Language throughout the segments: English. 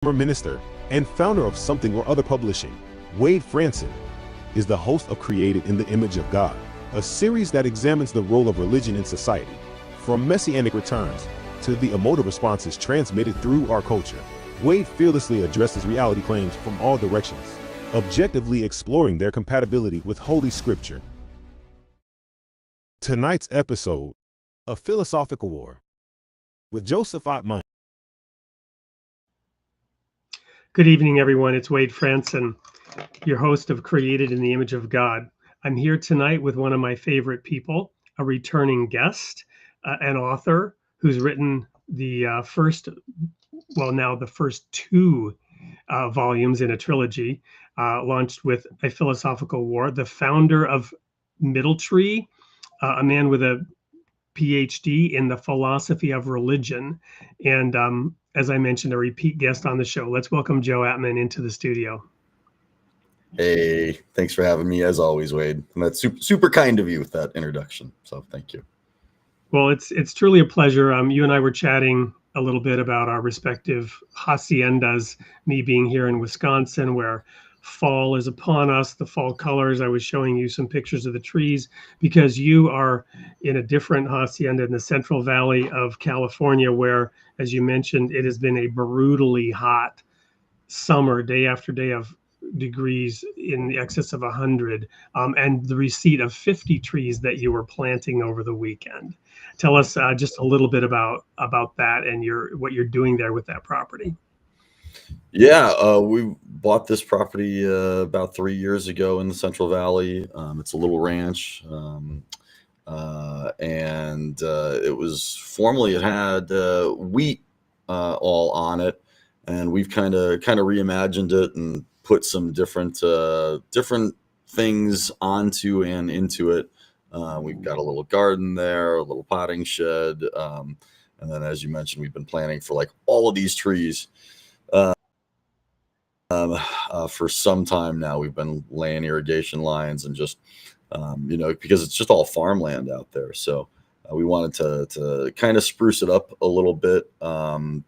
Former minister and founder of Something or Other Publishing, Wade Franson, is the host of Created in the Image of God, a series that examines the role of religion in society, from messianic returns to the emotive responses transmitted through our culture. Wade fearlessly addresses reality claims from all directions, objectively exploring their compatibility with Holy Scripture. Tonight's episode, A Philosophical War, with Joseph Atman. Good evening, everyone. It's Wade Franson, your host of Created in the Image of God. I'm here tonight with one of my favorite people, a returning guest, an author who's written the first two volumes in a trilogy, launched with A Philosophical War, the founder of Middle Tree, a man with a PhD in the philosophy of religion. And as I mentioned, a repeat guest on the show. Let's welcome Joe Atman into the studio. Hey, thanks for having me as always, Wade. And that's super kind of you with that introduction. So thank you. Well, it's truly a pleasure. You and I were chatting a little bit about our respective haciendas, me being here in Wisconsin, where fall is upon us, the fall colors. I was showing you some pictures of the trees because you are in a different hacienda in the Central Valley of California, where, as you mentioned, it has been a brutally hot summer, day after day of degrees in excess of 100, and the receipt of 50 trees that you were planting over the weekend. Tell us just a little bit about that and what you're doing there with that property. Yeah, we bought this property about 3 years ago in the Central Valley. It's a little ranch, and it had wheat all on it, and we've kind of reimagined it and put some different things onto and into it. We've got a little garden there, a little potting shed, and then, as you mentioned, we've been planting for like all of these trees for some time now. We've been laying irrigation lines and just because it's just all farmland out there. So we wanted to kind of spruce it up a little bit,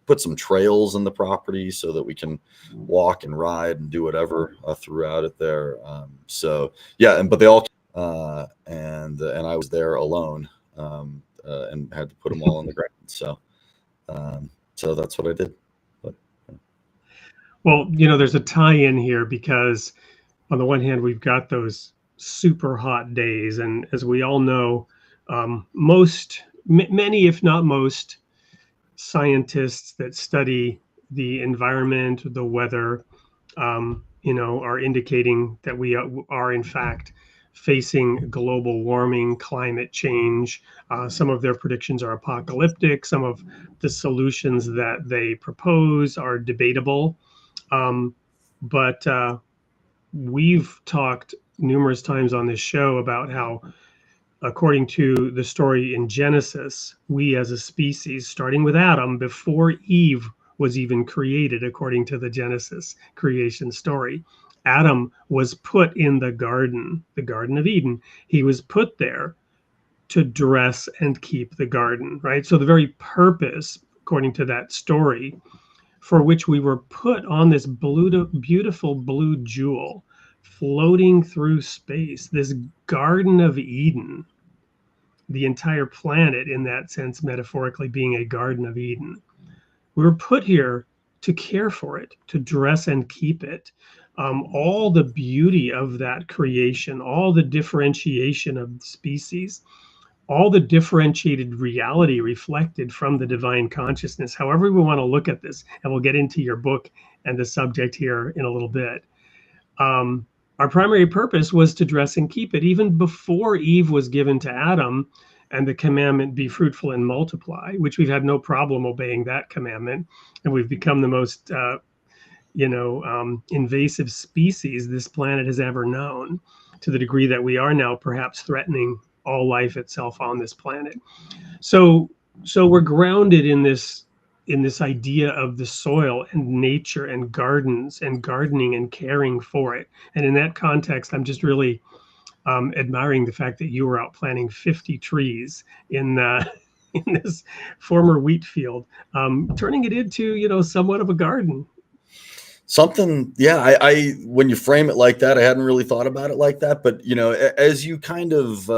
put some trails in the property so that we can walk and ride and do whatever throughout it there. But they all and I was there alone and had to put them all on the ground. So that's what I did. Well, there's a tie-in here because on the one hand, we've got those super hot days. And as we all know, many, if not most, scientists that study the environment, the weather, are indicating that we are in fact facing global warming, climate change. Some of their predictions are apocalyptic. Some of the solutions that they propose are debatable. But we've talked numerous times on this show about how, according to the story in Genesis, we as a species, starting with Adam, before Eve was even created, according to the Genesis creation story, Adam was put in the Garden of Eden. He was put there to dress and keep the garden, right? So the very purpose, according to that story, for which we were put on this beautiful blue jewel floating through space, this Garden of Eden, the entire planet, in that sense, metaphorically being a Garden of Eden. We were put here to care for it, to dress and keep it. All the beauty of that creation, all the differentiation of species, all the differentiated reality reflected from the divine consciousness, however we want to look at this, and we'll get into your book and the subject here in a little bit. Our primary purpose was to dress and keep it, even before Eve was given to Adam and the commandment, be fruitful and multiply, which we've had no problem obeying that commandment. And we've become the most, invasive species this planet has ever known, to the degree that we are now perhaps threatening all life itself on this planet. So we're grounded in this idea of the soil and nature and gardens and gardening and caring for it. And in that context, I'm just really admiring the fact that you were out planting 50 trees in this former wheat field, turning it into, somewhat of a garden. Something, yeah, I when you frame it like that, I hadn't really thought about it like that, but as you kind of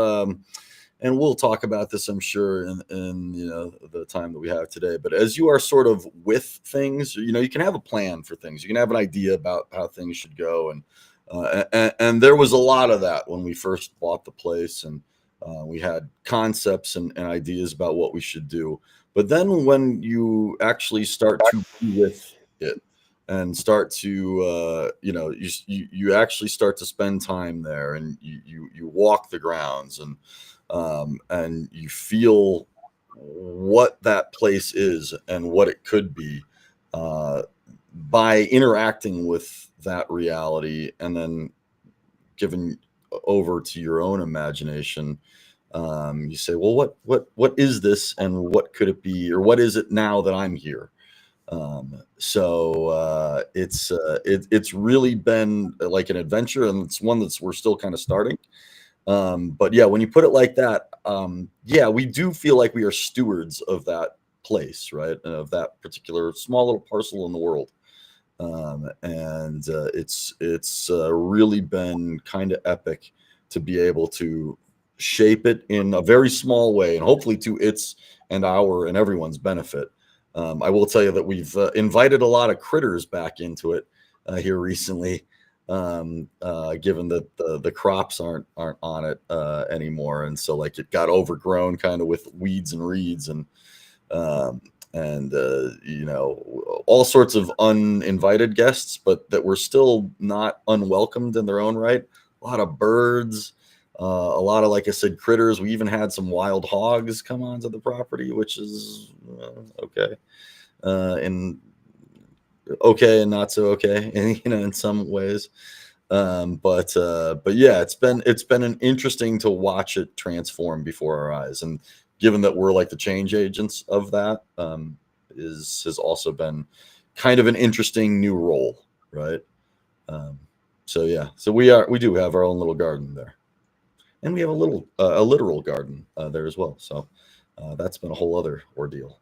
and we'll talk about this, I'm sure, in the time that we have today. But as you are sort of with things, you can have a plan for things. You can have an idea about how things should go, and there was a lot of that when we first bought the place, and we had concepts and ideas about what we should do. But then when you actually start to be with it and start to you actually start to spend time there, and you walk the grounds, and you feel what that place is and what it could be by interacting with that reality, and then given over to your own imagination. You say, well, what is this, and what could it be, or what is it now that I'm here? It's really been like an adventure, and it's one we're still kind of starting. But yeah, when you put it like that, yeah, we do feel like we are stewards of that place, right? Of that particular small little parcel in the world. And it's really been kind of epic to be able to shape it in a very small way, and hopefully to its and our and everyone's benefit. I will tell you that we've invited a lot of critters back into it here recently, given that the crops aren't on it anymore, and so like it got overgrown kind of with weeds and reeds, and all sorts of uninvited guests, but that were still not unwelcomed in their own right. A lot of birds, a lot of, like I said, critters. We even had some wild hogs come onto the property, which is okay, and okay and not so okay, and in some ways. But yeah, it's been an interesting to watch it transform before our eyes, and given that we're like the change agents of that, has also been kind of an interesting new role, right? So yeah, so we do have our own little garden there, and we have a literal garden there as well. So that's been a whole other ordeal.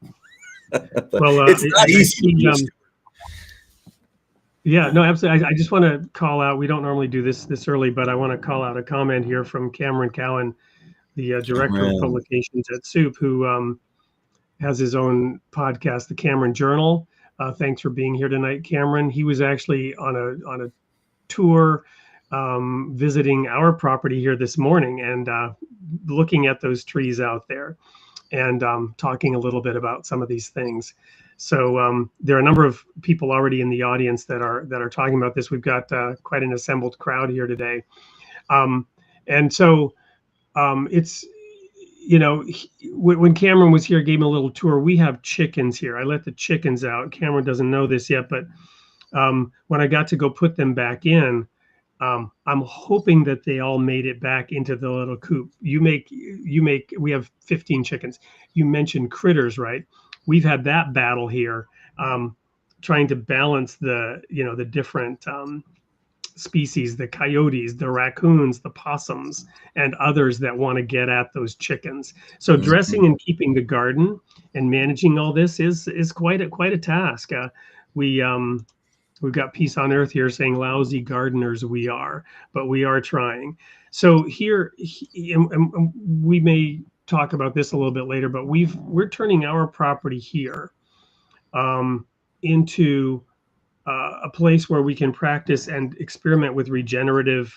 But Well, it's not easy. Yeah, no, absolutely. I just want to call out, we don't normally do this early, but I want to call out a comment here from Cameron Cowan, the director of publications at Soup, who has his own podcast, the Cameron Journal. Thanks for being here tonight, Cameron. He was actually on a tour visiting our property here this morning, and looking at those trees out there, and talking a little bit about some of these things. So there are a number of people already in the audience that are talking about this. We've got quite an assembled crowd here today, and so it's when Cameron was here, gave me a little tour. We have chickens here. I let the chickens out. Cameron doesn't know this yet, but when I got to go put them back in, I'm hoping that they all made it back into the little coop. We have 15 chickens. You mentioned critters, right? We've had that battle here, trying to balance the different species, the coyotes, the raccoons, the possums, and others that want to get at those chickens. So dressing and keeping the garden and managing all this is quite a task. We've got Peace on Earth here saying lousy gardeners we are, but we are trying. So here, and we may talk about this a little bit later, but we're turning our property here into a place where we can practice and experiment with regenerative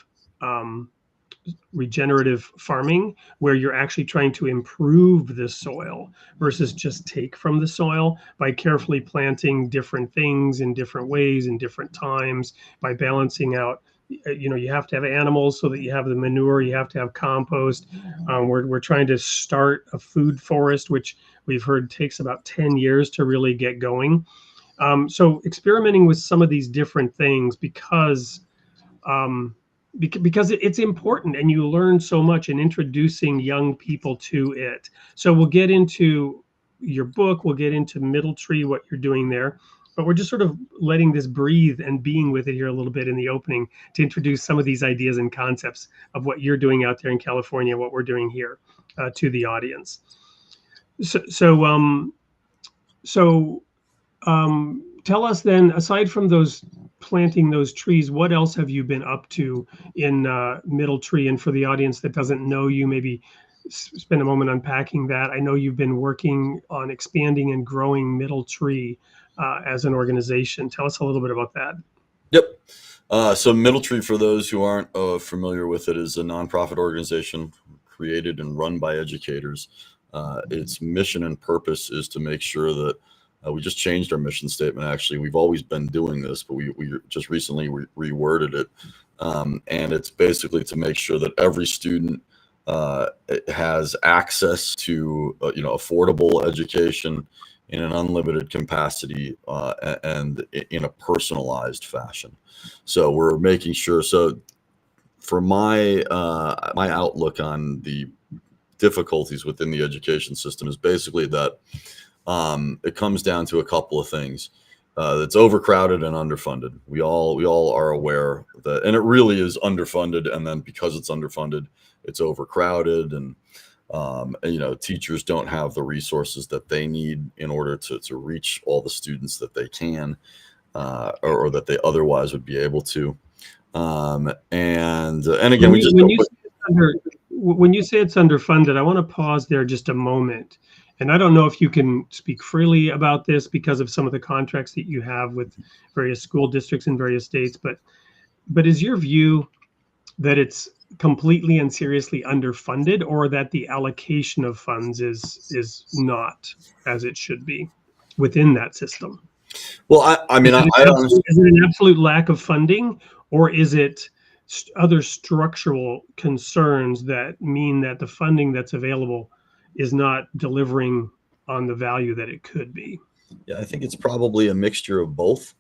farming, where you're actually trying to improve the soil versus just take from the soil by carefully planting different things in different ways in different times, by balancing out. You have to have animals so that you have the manure, you have to have compost. We're trying to start a food forest, which we've heard takes about 10 years to really get going. So experimenting with some of these different things because it's important, and you learn so much in introducing young people to it. So we'll get into your book, we'll get into Middle Tree, what you're doing there, but we're just sort of letting this breathe and being with it here a little bit in the opening to introduce some of these ideas and concepts of what you're doing out there in California, what we're doing here to the audience. tell us then, aside from those planting those trees, what else have you been up to in Middle Tree? And for the audience that doesn't know you, maybe spend a moment unpacking that. I know you've been working on expanding and growing Middle Tree as an organization. Tell us a little bit about that. Yep. So Middle Tree, for those who aren't familiar with it, is a nonprofit organization created and run by educators. Its mission and purpose is to make sure that we just changed our mission statement. Actually, we've always been doing this, but we just recently reworded it. And it's basically to make sure that every student has access to affordable education in an unlimited capacity and in a personalized fashion. So we're making sure. So for my outlook on the difficulties within the education system is basically that it comes down to a couple of things. It's overcrowded and underfunded. We all are aware that, and it really is underfunded. And then because it's underfunded, it's overcrowded, and teachers don't have the resources that they need in order to reach all the students that they can, or that they otherwise would be able to. And again, when you say it's underfunded, I want to pause there just a moment. And I don't know if you can speak freely about this because of some of the contracts that you have with various school districts in various states, but is your view that it's completely and seriously underfunded, or that the allocation of funds is not as it should be within that system? Well, I mean, is it an absolute lack of funding, or is it other structural concerns that mean that the funding that's available is not delivering on the value that it could be? Yeah, I think it's probably a mixture of both.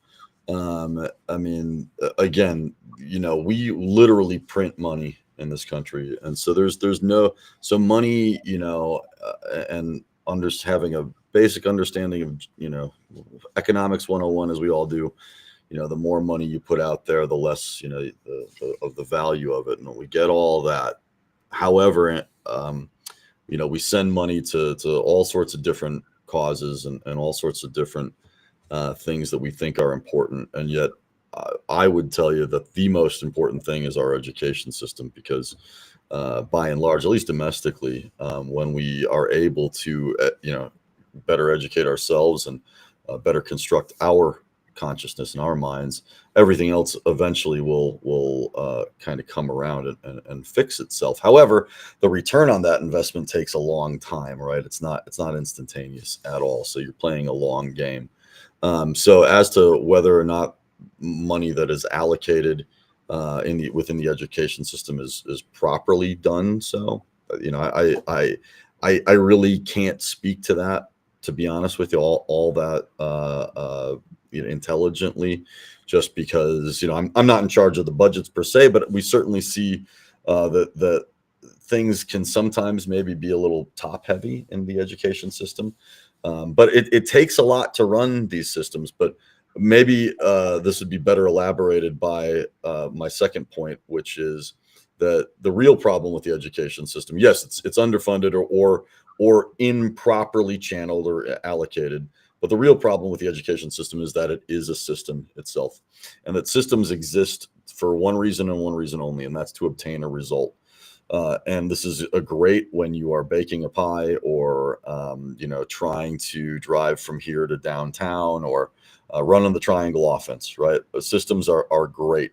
I mean, again, we literally print money in this country, and so there's so money, and having a basic understanding of economics 101, as we all do. The more money you put out there, the less of the value of it, and we get all that. However, we send money to all sorts of different causes and all sorts of different things that we think are important. And yet I would tell you that the most important thing is our education system, because by and large, at least domestically, when we are able to, better educate ourselves and better construct our consciousness in our minds, everything else eventually will kind of come around and fix itself. However, the return on that investment takes a long time, right? It's not instantaneous at all. So you're playing a long game. So as to whether or not money that is allocated within the education system is properly done, so I really can't speak to that, to be honest with you, all that intelligently, just because I'm not in charge of the budgets per se, but we certainly see that things can sometimes maybe be a little top heavy in the education system, but it takes a lot to run these systems. But maybe this would be better elaborated by my second point, which is that the real problem with the education system, yes, it's underfunded or improperly channeled or allocated. But the real problem with the education system is that it is a system itself, and that systems exist for one reason and one reason only, and that's to obtain a result. And this is a great when you are baking a pie, or trying to drive from here to downtown, or running the triangle offense, right? Systems are great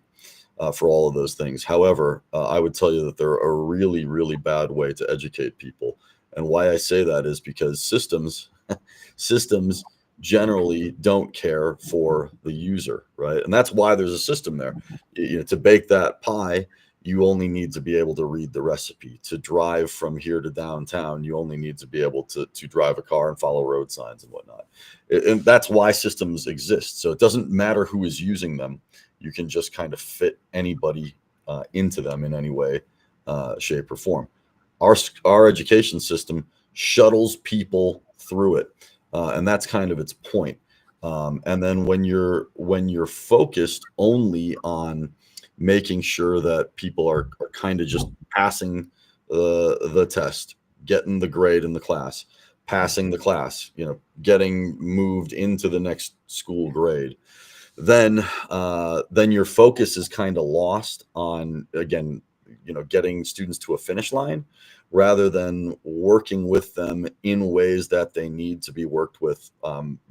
for all of those things. However, I would tell you that they're a really, really bad way to educate people. And why I say that is because systems generally don't care for the user, right? And that's why there's a system there. To bake that pie, you only need to be able to read the recipe. To drive from here to downtown, you only need to be able to drive a car and follow road signs and whatnot. And that's why systems exist. So it doesn't matter who is using them. You can just kind of fit anybody into them in any way, shape, or form. Our education system shuttles people through it. And that's kind of its point. And then when you're focused only on making sure that people are kind of just passing the test, getting the grade in the class, passing the class, getting moved into the next school grade, then your focus is kind of lost on, again, getting students to a finish line rather than working with them in ways that they need to be worked with,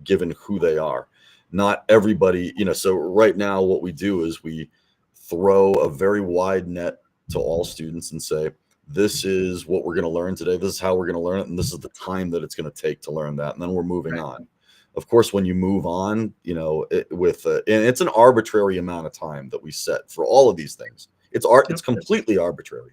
given who they are. Not everybody, so right now what we do is we throw a very wide net to all students and say, this is what we're going to learn today. This is how we're going to learn it. And this is the time that it's going to take to learn that. And then we're moving on. Of course, when you move on, and it's an arbitrary amount of time that we set for all of these things. It's completely arbitrary.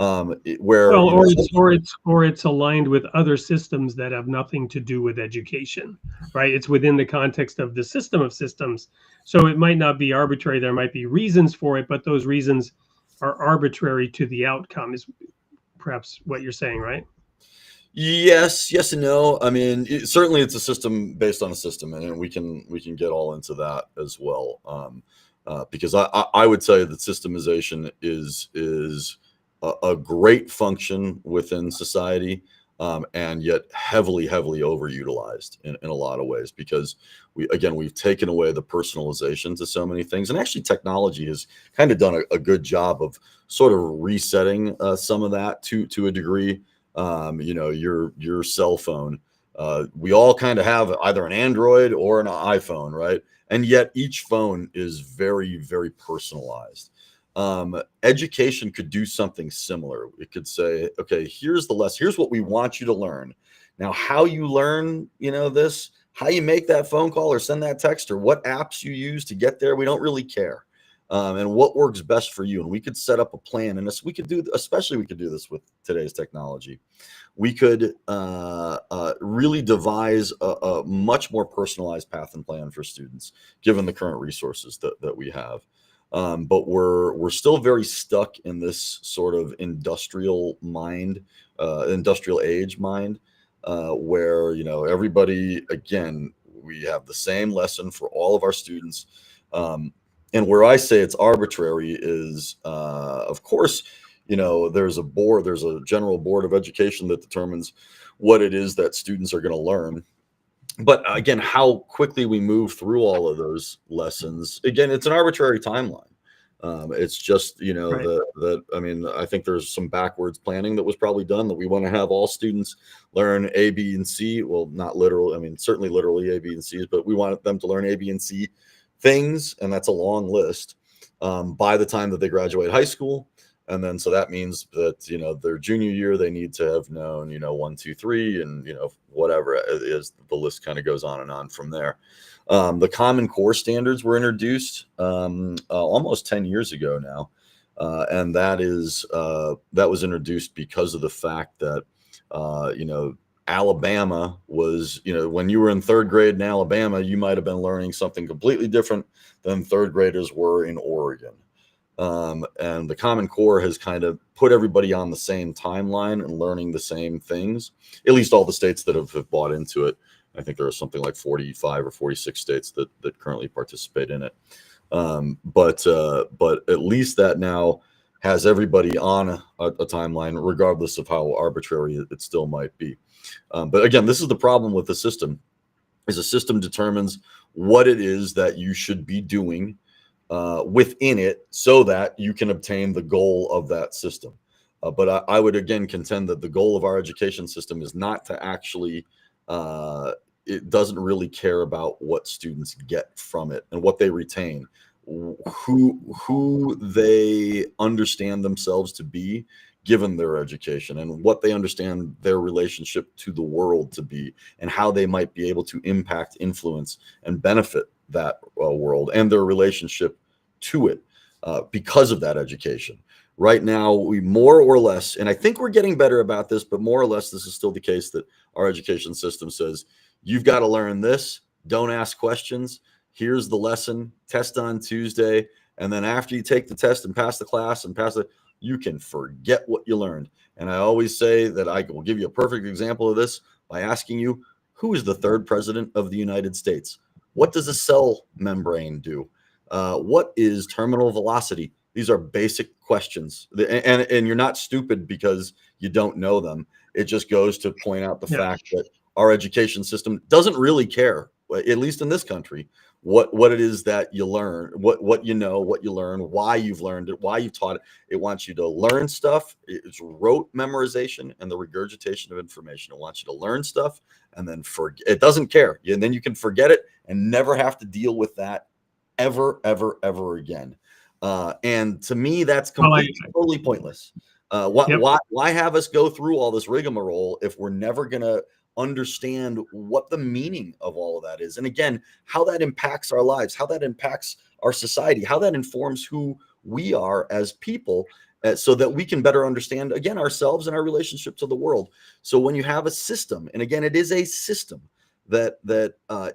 It's aligned with other systems that have nothing to do with education, right? It's within the context of the system of systems. So it might not be arbitrary. There might be reasons for it, but those reasons are arbitrary to the outcome, is perhaps what you're saying, right? Yes and no. I mean, certainly it's a system based on a system, and we can get all into that as well. Because I would tell you that systemization is a great function within society, and yet heavily overutilized in a lot of ways, because we've taken away the personalization to so many things. And actually technology has kind of done a good job of sort of resetting some of that to a degree. Your cell phone, we all kind of have either an Android or an iPhone, right? And yet each phone is very, very personalized. Education could do something similar. It could say, okay, here's the lesson. Here's what we want you to learn. Now, how you learn, this, how you make that phone call or send that text, or what apps you use to get there, we don't really care. And what works best for you. And we could set up a plan. And we could do this with today's technology. We could really devise a much more personalized path and plan for students, given the current resources that we have. But we're still very stuck in this sort of industrial age mind, where, everybody, again, we have the same lesson for all of our students. And where I say it's arbitrary is, of course, there's a general board of education that determines what it is that students are going to learn. But again, how quickly we move through all of those lessons, again, it's an arbitrary timeline. It's just, I think there's some backwards planning that was probably done, that we want to have all students learn A, B, and C. Well, not literal. I mean, certainly literally A, B, and C's, but we want them to learn A, B, and C things. And that's a long list by the time that they graduate high school. And then, so that means that, their junior year, they need to have known, 1, 2, 3, and, whatever it is, the list kind of goes on and on from there. The Common Core standards were introduced almost 10 years ago now. And that was introduced because of the fact that, Alabama was, when you were in third grade in Alabama, you might have been learning something completely different than third graders were in Oregon. And the Common Core has kind of put everybody on the same timeline and learning the same things, at least all the states that have bought into it. I think there are something like 45 or 46 states that currently participate in it. But at least that now has everybody on a timeline, regardless of how arbitrary it still might be. But again, this is the problem with the system, is a system determines what it is that you should be doing within it, so that you can obtain the goal of that system. But I would again contend that the goal of our education system is not to actually, it doesn't really care about what students get from it and what they retain, who they understand themselves to be given their education, and what they understand their relationship to the world to be, and how they might be able to impact, influence, and benefit that world and their relationship to it because of that education. Right now, we more or less, and I think we're getting better about this, but more or less this is still the case, that our education system says, you've got to learn this, don't ask questions, here's the lesson, test on Tuesday, and then after you take the test and pass the class and pass it, you can forget what you learned. And I always say that I will give you a perfect example of this by asking you, who is the third president of the United States? What does a cell membrane do? What is terminal velocity? These are basic questions, and you're not stupid because you don't know them. It just goes to point out the Yeah. fact that our education system doesn't really care, at least in this country, what it is that you learn, what you know, what you learn, why you've learned it, why you've taught it. It wants you to learn stuff. It's rote memorization and the regurgitation of information. It wants you to learn stuff and then forget. It doesn't care. And then you can forget it and never have to deal with that ever, ever, ever again. And to me, that's totally pointless. Why have us go through all this rigmarole if we're never going to understand what the meaning of all of that is? And again, how that impacts our lives, how that impacts our society, how that informs who we are as people, so that we can better understand, again, ourselves and our relationship to the world. So when you have a system, and again, it is a system that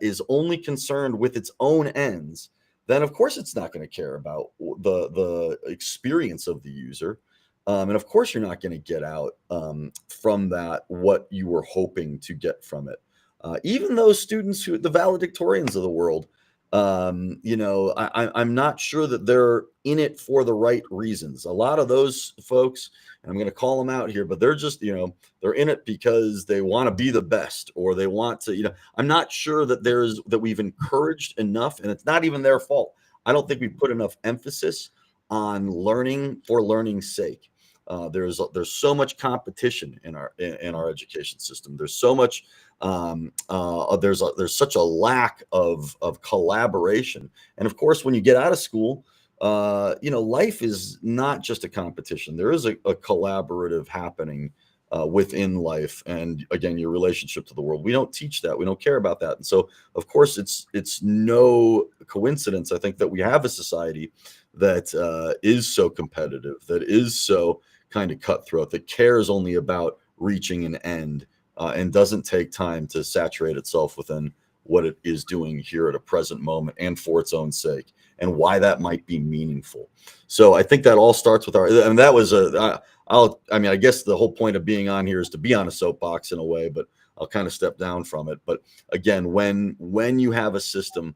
is only concerned with its own ends, then of course it's not going to care about the experience of the user. And of course, you're not going to get out from that what you were hoping to get from it. Even those students who, the valedictorians of the world, I'm not sure that they're in it for the right reasons. A lot of those folks, and I'm going to call them out here, but they're just, they're in it because they want to be the best, or they want to, I'm not sure that we've encouraged enough, and it's not even their fault. I don't think we put enough emphasis on learning for learning's sake. There's so much competition in our education system. There's so much there's such a lack of collaboration. And of course, when you get out of school, life is not just a competition. There is a collaborative happening within life, and again, your relationship to the world. We don't teach that. We don't care about that. And so, of course, it's no coincidence, I think, that we have a society that is so competitive, that is so kind of cutthroat, that cares only about reaching an end, and doesn't take time to saturate itself within what it is doing here at a present moment and for its own sake, and why that might be meaningful. So I think that all starts with that was I guess the whole point of being on here is to be on a soapbox in a way, but I'll kind of step down from it. But again, when you have a system,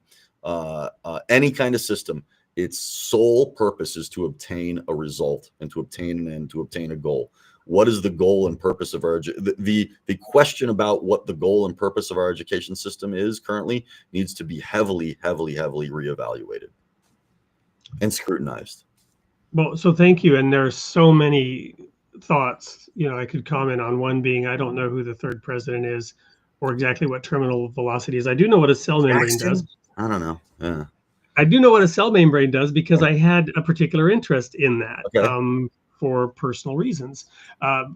any kind of system, its sole purpose is to obtain a result and to obtain an end, to obtain a goal. What is the goal and purpose of our the question about what the goal and purpose of our education system is currently needs to be heavily reevaluated and scrutinized. Well, so thank you. And there's so many thoughts, I could comment on. One being, I don't know who the third president is or exactly what terminal velocity is. I do know what a cell membrane does. I don't know. Yeah. I do know what a cell membrane does because I had a particular interest in that. Okay. For personal reasons. I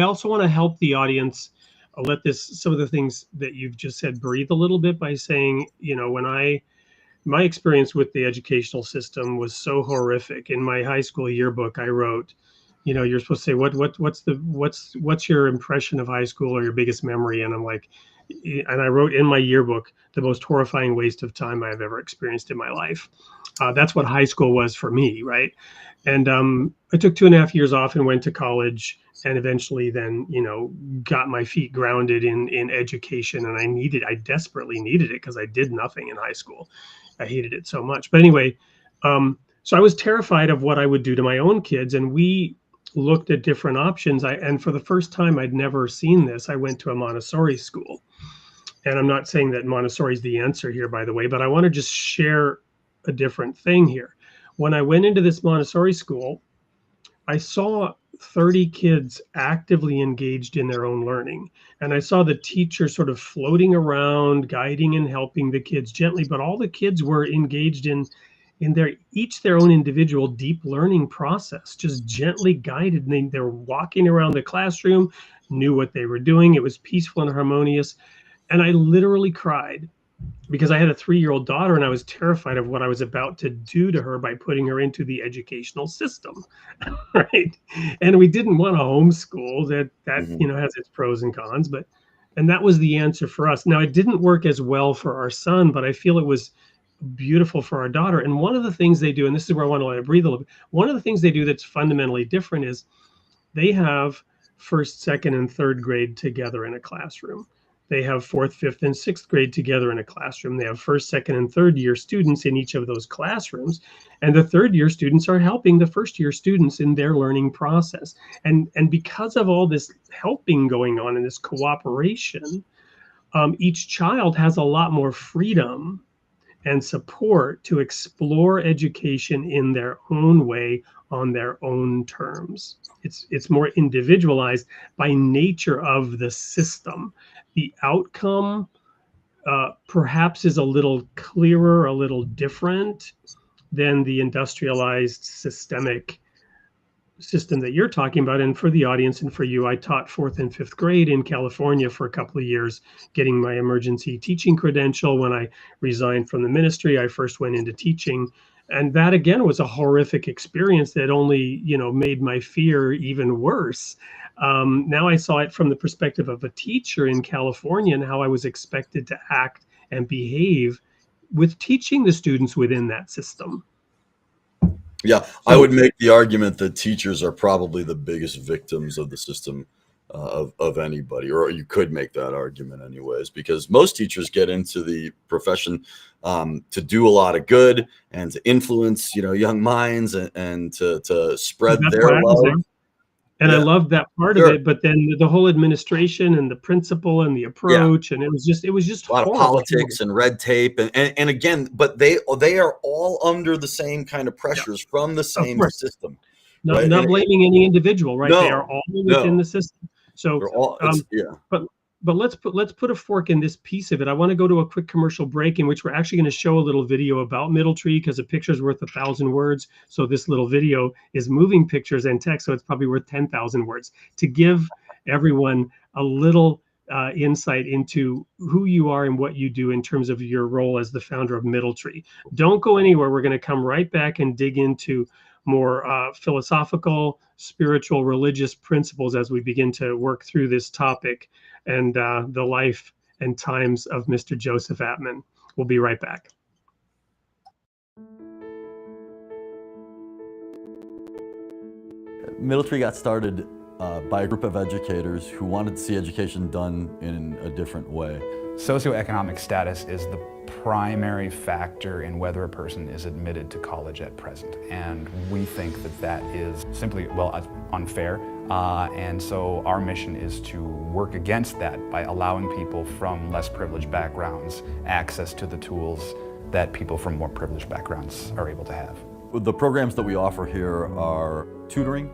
also want to help the audience let some of the things that you've just said breathe a little bit by saying, my experience with the educational system was so horrific. In my high school yearbook, I wrote, you're supposed to say, what's your impression of high school or your biggest memory? And I'm like, and I wrote in my yearbook, the most horrifying waste of time I've ever experienced in my life. That's what high school was for me, right? And I took 2.5 years off and went to college, and eventually then, got my feet grounded in education. And I desperately needed it because I did nothing in high school. I hated it so much. But anyway, so I was terrified of what I would do to my own kids. And we looked at different options. And for the first time, I'd never seen this. I went to a Montessori school. And I'm not saying that Montessori is the answer here, by the way, but I want to just share a different thing here. When I went into this Montessori school, I saw 30 kids actively engaged in their own learning. And I saw the teacher sort of floating around, guiding and helping the kids gently, but all the kids were engaged in their own individual deep learning process, just gently guided. And they were walking around the classroom, knew what they were doing. It was peaceful and harmonious. And I literally cried because I had a 3-year-old daughter and I was terrified of what I was about to do to her by putting her into the educational system, right? And we didn't want to homeschool. That has its pros and cons, and that was the answer for us. Now, it didn't work as well for our son, but I feel it was beautiful for our daughter. And one of the things they do, and this is where I want to let it breathe a little bit, one of the things they do that's fundamentally different is they have first, second, and third grade together in a classroom. They have fourth, fifth, and sixth grade together in a classroom. They have first, second, and third year students in each of those classrooms. And the third year students are helping the first year students in their learning process. And because of all this helping going on and this cooperation, each child has a lot more freedom and support to explore education in their own way on their own terms. It's more individualized by nature of the system. The outcome perhaps is a little clearer, a little different than the industrialized systemic system that you're talking about. And for the audience and for you, I taught fourth and fifth grade in California for a couple of years, getting my emergency teaching credential. When I resigned from the ministry, I first went into teaching. And that again was a horrific experience that only, made my fear even worse. Now I saw it from the perspective of a teacher in California and how I was expected to act and behave with teaching the students within that system. Yeah, I would make the argument that teachers are probably the biggest victims of the system of anybody, or you could make that argument anyways, because most teachers get into the profession to do a lot of good and to influence, young minds and to spread their love. And I loved that part of it, but then the whole administration and the principal and the approach, and it was just a lot horrible. of politics and red tape, and again, but they are all under the same kind of pressures from the same system. Not blaming any individual, right? They are all within the system. So, but let's put a fork in this piece of it. I want to go to a quick commercial break in which we're actually going to show a little video about Middle Tree, because a picture's worth 1,000 words. So this little video is moving pictures and text, so it's probably worth 10,000 words, to give everyone a little insight into who you are and what you do in terms of your role as the founder of Middle Tree. Don't go anywhere. We're going to come right back and dig into more philosophical, spiritual, religious principles as we begin to work through this topic and the life and times of Mr. Joseph Atman. We'll be right back. Middle Tree got started by a group of educators who wanted to see education done in a different way. Socioeconomic status is the primary factor in whether a person is admitted to college at present. And we think that that is simply, unfair. And so our mission is to work against that by allowing people from less privileged backgrounds access to the tools that people from more privileged backgrounds are able to have. The programs that we offer here are tutoring,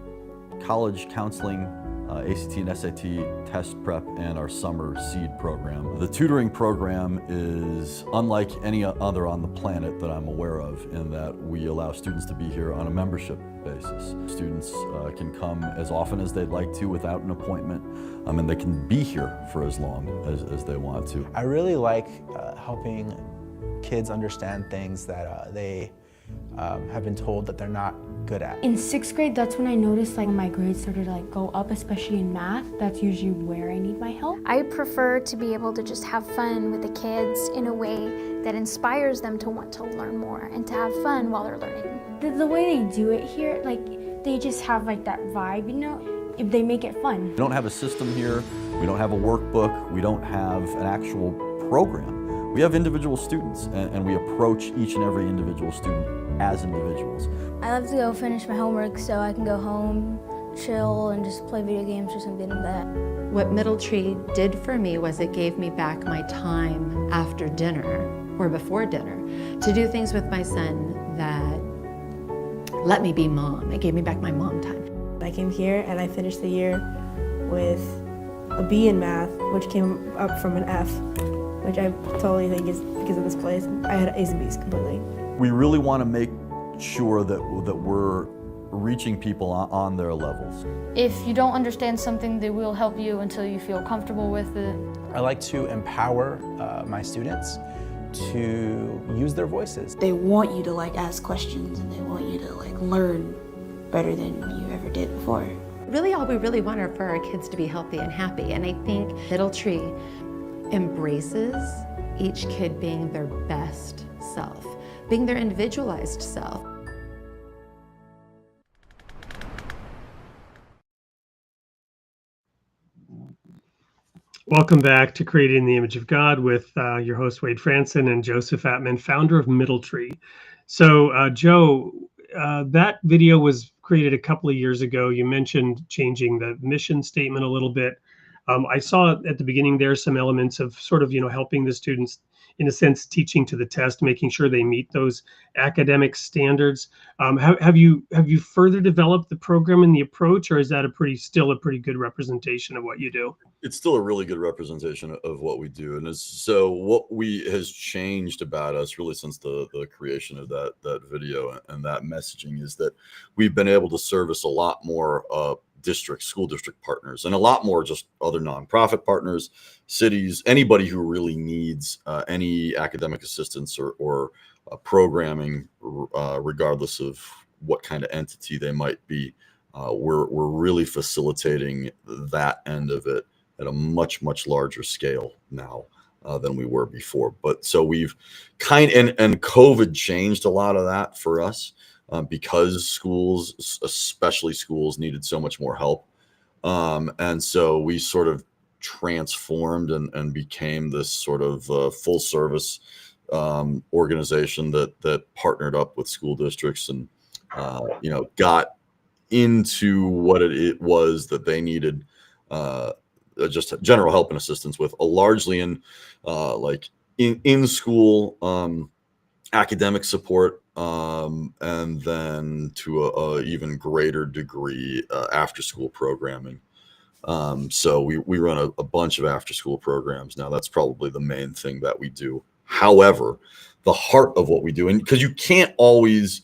college counseling, ACT and SAT test prep, and our summer seed program. The tutoring program is unlike any other on the planet that I'm aware of, in that we allow students to be here on a membership basis. Students can come as often as they'd like to without an appointment, and they can be here for as long as they want to. I really like helping kids understand things that they have been told that they're not good at. In sixth grade, that's when I noticed my grades started to go up, especially in math. That's usually where I need my help. I prefer to be able to just have fun with the kids in a way that inspires them to want to learn more and to have fun while they're learning. The way they do it here, they just have that vibe, if they make it fun. We don't have a system here. We don't have a workbook. We don't have an actual program. We have individual students, and we approach each and every individual student as individuals. I love to go finish my homework so I can go home, chill, and just play video games or something like that. What Middle Tree did for me was it gave me back my time after dinner or before dinner to do things with my son that let me be mom. It gave me back my mom time. I came here and I finished the year with a B in math, which came up from an F, which I totally think is because of this place. I had A's and B's completely. We really want to make sure that we're reaching people on their levels. If you don't understand something, they will help you until you feel comfortable with it. I like to empower my students to use their voices. They want you to ask questions, and they want you to learn better than you ever did before. Really, all we really want are for our kids to be healthy and happy. And I think Middle Tree embraces each kid being their best self, being their individualized self. Welcome back to Created in the Image of God with your host, Wade Franson, and Joseph Atman, founder of Middle Tree. So, Joe, that video was created a couple of years ago. You mentioned changing the mission statement a little bit. I saw at the beginning there some elements of sort of, helping the students, in a sense, teaching to the test, making sure they meet those academic standards. Have you further developed the program and the approach, or is that still a pretty good representation of what you do? It's still a really good representation of what we do. And so what has changed about us really since the creation of that video and that messaging is that we've been able to service a lot more school district partners, and a lot more just other nonprofit partners, cities, anybody who really needs any academic assistance or programming, regardless of what kind of entity they might be. We're really facilitating that end of it at a much larger scale now than we were before. But so we've and COVID changed a lot of that for us because schools, especially schools, needed so much more help. And so we sort of transformed and became this sort of full service organization that partnered up with school districts and got into what it was that they needed, just general help and assistance with, largely in in school academic support, and then to a even greater degree after school programming. So we run a bunch of after school programs now. That's probably the main thing that we do. However, the heart of what we do, and because you can't always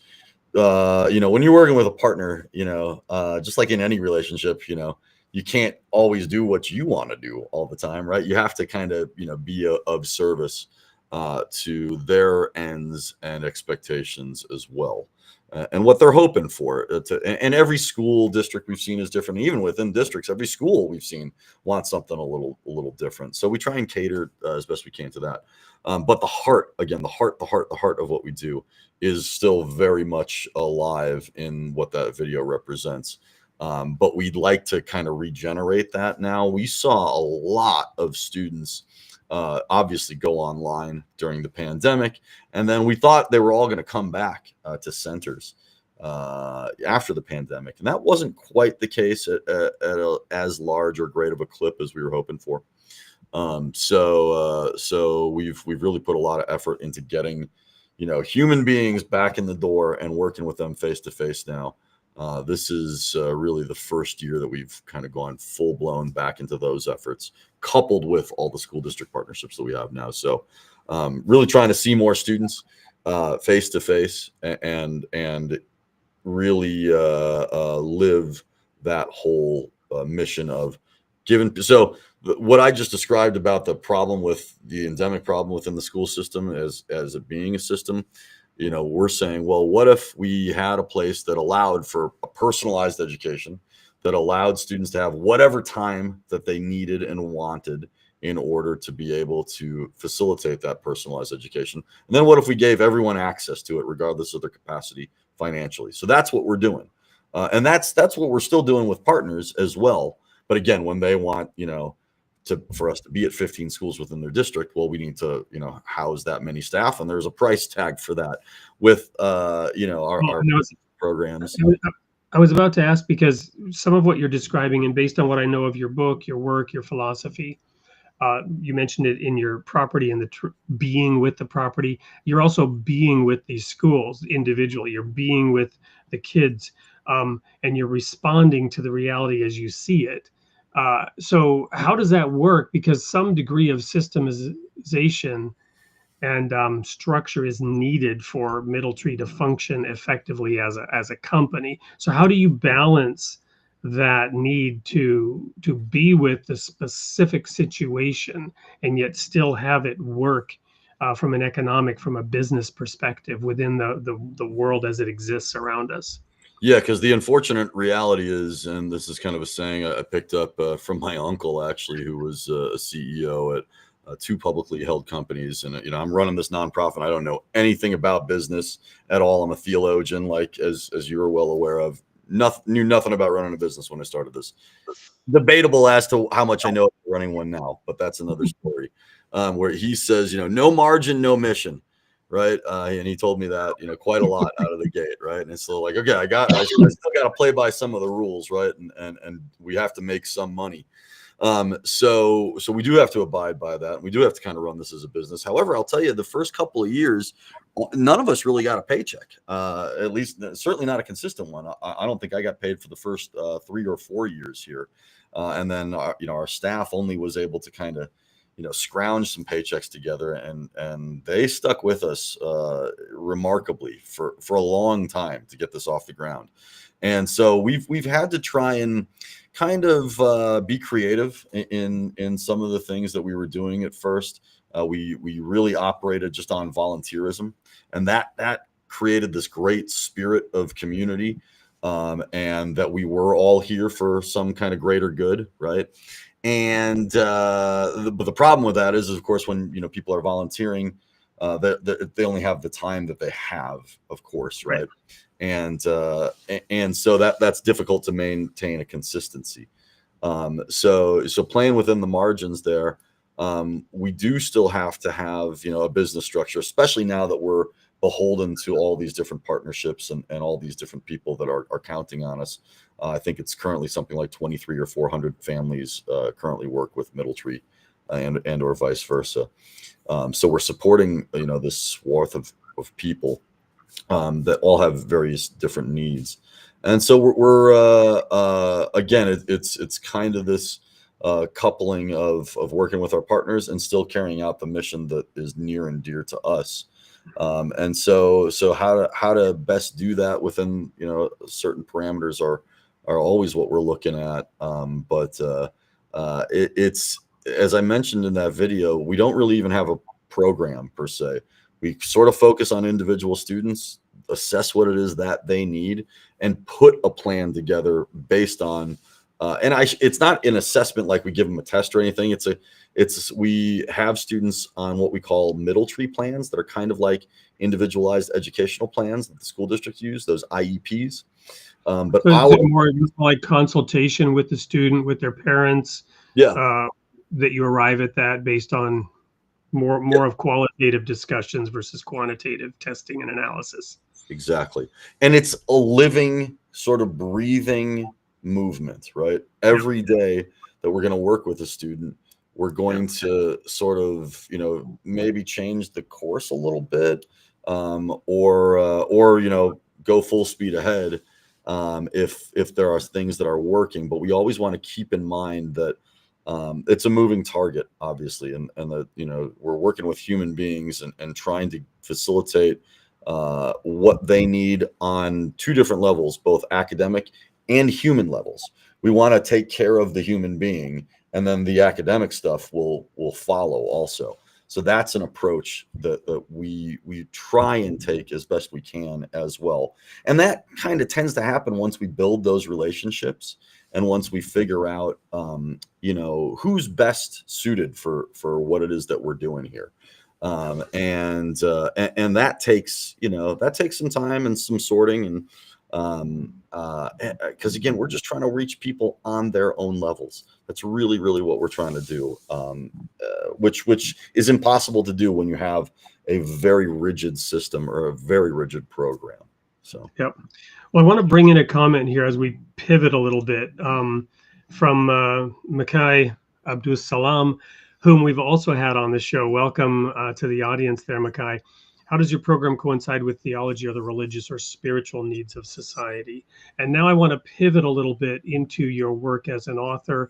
when you're working with a partner, just like in any relationship, you can't always do what you want to do all the time, right? You have to kind of, be of service to their ends and expectations as well, and what they're hoping for. And every school district we've seen is different. Even within districts, every school we've seen wants something a little different. So we try and cater as best we can to that. But the heart of what we do is still very much alive in what that video represents. But we'd like to kind of regenerate that now. We saw a lot of students obviously go online during the pandemic, and then we thought they were all going to come back to centers after the pandemic, and that wasn't quite the case at as large or great of a clip as we were hoping for. So we've really put a lot of effort into getting human beings back in the door and working with them face to face now. This is really the first year that we've kind of gone full blown back into those efforts, coupled with all the school district partnerships that we have now. So really trying to see more students face to face and really live that whole mission of giving. So what I just described about the problem with the endemic problem within the school system as it being a system, we're saying, well, what if we had a place that allowed for a personalized education, that allowed students to have whatever time that they needed and wanted in order to be able to facilitate that personalized education? And then what if we gave everyone access to it, regardless of their capacity financially? So that's what we're doing. And that's what we're still doing with partners as well. But again, when they want, for us to be at 15 schools within their district, well, we need to, house that many staff, and there's a price tag for that with, our programs. I was about to ask, because some of what you're describing, and based on what I know of your book, your work, your philosophy, you mentioned it in your property and being with the property. You're also being with these schools individually. You're being with the kids, and you're responding to the reality as you see it. So how does that work? Because some degree of systemization and structure is needed for Middle Tree to function effectively as a company. So how do you balance that need to be with the specific situation and yet still have it work from a business perspective within the world as it exists around us? Yeah, because the unfortunate reality is, and this is kind of a saying I picked up from my uncle, actually, who was a CEO at two publicly held companies. And, I'm running this nonprofit. I don't know anything about business at all. I'm a theologian, like, as you're well aware of. Knew nothing about running a business when I started this. Debatable as to how much I know running one now, but that's another story. Where he says, no margin, no mission, right? And he told me that, quite a lot out of the gate, right? And it's so like, okay, I still got to play by some of the rules, right? And we have to make some money. So we do have to abide by that. We do have to kind of run this as a business. However, I'll tell you, the first couple of years, none of us really got a paycheck. At least, certainly not a consistent one. I don't think I got paid for the first 3 or 4 years here. And then, our staff only was able to kind of, scrounge some paychecks together, and they stuck with us remarkably for a long time to get this off the ground. And so we've had to try and kind of be creative in some of the things that we were doing at first. We really operated just on volunteerism, and that created this great spirit of community, and that we were all here for some kind of greater good, right? And but the problem with that is, of course, when people are volunteering, they only have the time that they have, of course, right? And so that's difficult to maintain a consistency. So playing within the margins there, we do still have to have a business structure, especially now that we're beholden to all these different partnerships and all these different people that are counting on us. I think it's currently something like 23 or 400 families currently work with Middletree, and or vice versa. So we're supporting this swath of people that all have various different needs, and so we're again, it's kind of this coupling of working with our partners and still carrying out the mission that is near and dear to us. And so how to best do that within certain parameters are always what we're looking at. But it's, as I mentioned in that video, we don't really even have a program per se. We sort of focus on individual students, assess what it is that they need, and put a plan together based on it's not an assessment like we give them a test or anything. We have students on what we call Middletree plans that are kind of like individualized educational plans that the school districts use, those IEPs. But so is it more like consultation with the student, with their parents? Yeah. That you arrive at that based on more of qualitative discussions versus quantitative testing and analysis. Exactly. And it's a living, sort of breathing movement, right? Every day that we're going to work with a student, we're going to sort of, maybe change the course a little bit, or go full speed ahead if there are things that are working. But we always want to keep in mind that it's a moving target, obviously, and that we're working with human beings and trying to facilitate what they need on 2 different levels, both academic and human levels. We want to take care of the human being, and then the academic stuff will follow also. So that's an approach that we try and take as best we can as well. And that kind of tends to happen once we build those relationships and once we figure out, who's best suited for what it is that we're doing here. And that takes, some time and some sorting, and because again, we're just trying to reach people on their own levels. That's really, really what we're trying to do, which is impossible to do when you have a very rigid system or a very rigid program. So, yep. Well, I want to bring in a comment here as we pivot a little bit from Makai Abdus Salam, whom we've also had on the show. Welcome to the audience there, Makai. How does your program coincide with theology or the religious or spiritual needs of society? And now I want to pivot a little bit into your work as an author.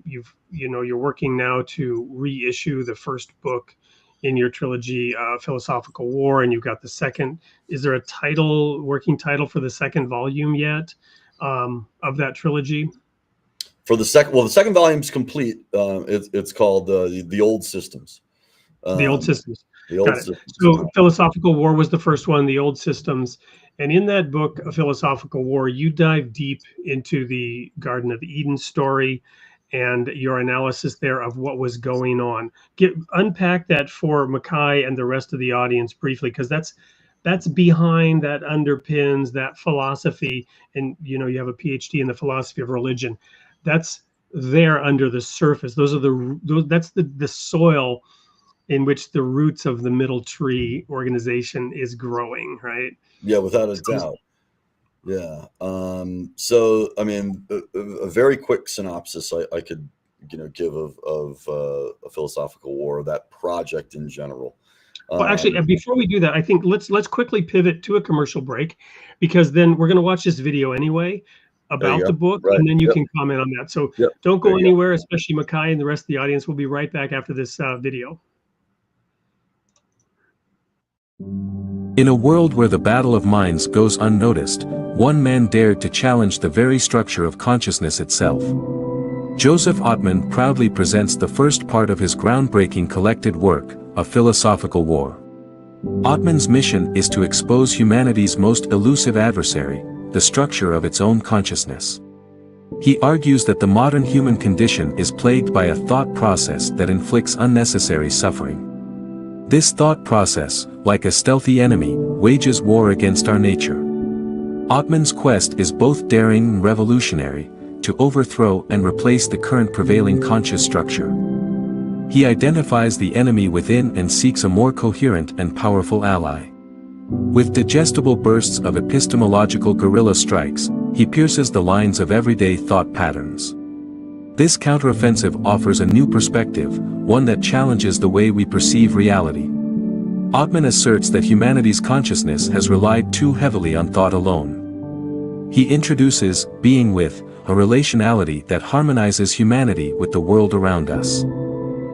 You're working now to reissue the first book in your trilogy, Philosophical War, and you've got the second. Is there a working title for the second volume yet of that trilogy? For the second volume is complete. It's called The Old Systems. The Old Systems. The Old Systems. So Philosophical War was the first one, The Old Systems. And in that book, A Philosophical War, you dive deep into the Garden of Eden story and your analysis there of what was going on. Unpack that for Makai and the rest of the audience briefly, because that's behind, that underpins that philosophy. And you have a PhD in the philosophy of religion. That's there under the surface. That's the soil in which the roots of the middle tree organization is growing, right? Yeah, without a doubt. Yeah. So, I mean, a very quick synopsis I could, give of a philosophical war, that project in general. Well, actually, before we do that, I think let's quickly pivot to a commercial break, because then we're going to watch this video anyway about the book, right. and then you can comment on that. So don't go anywhere, especially Makai and the rest of the audience. We'll be right back after this video. In a world where the battle of minds goes unnoticed, one man dared to challenge the very structure of consciousness itself. Joseph Atman proudly presents the first part of his groundbreaking collected work, A Philosophical War. Atman's mission is to expose humanity's most elusive adversary, the structure of its own consciousness. He argues that the modern human condition is plagued by a thought process that inflicts unnecessary suffering. This thought process, like a stealthy enemy, wages war against our nature. Atman's quest is both daring and revolutionary, to overthrow and replace the current prevailing conscious structure. He identifies the enemy within and seeks a more coherent and powerful ally. With digestible bursts of epistemological guerrilla strikes, he pierces the lines of everyday thought patterns. This counteroffensive offers a new perspective, one that challenges the way we perceive reality. Atman asserts that humanity's consciousness has relied too heavily on thought alone. He introduces being with, a relationality that harmonizes humanity with the world around us.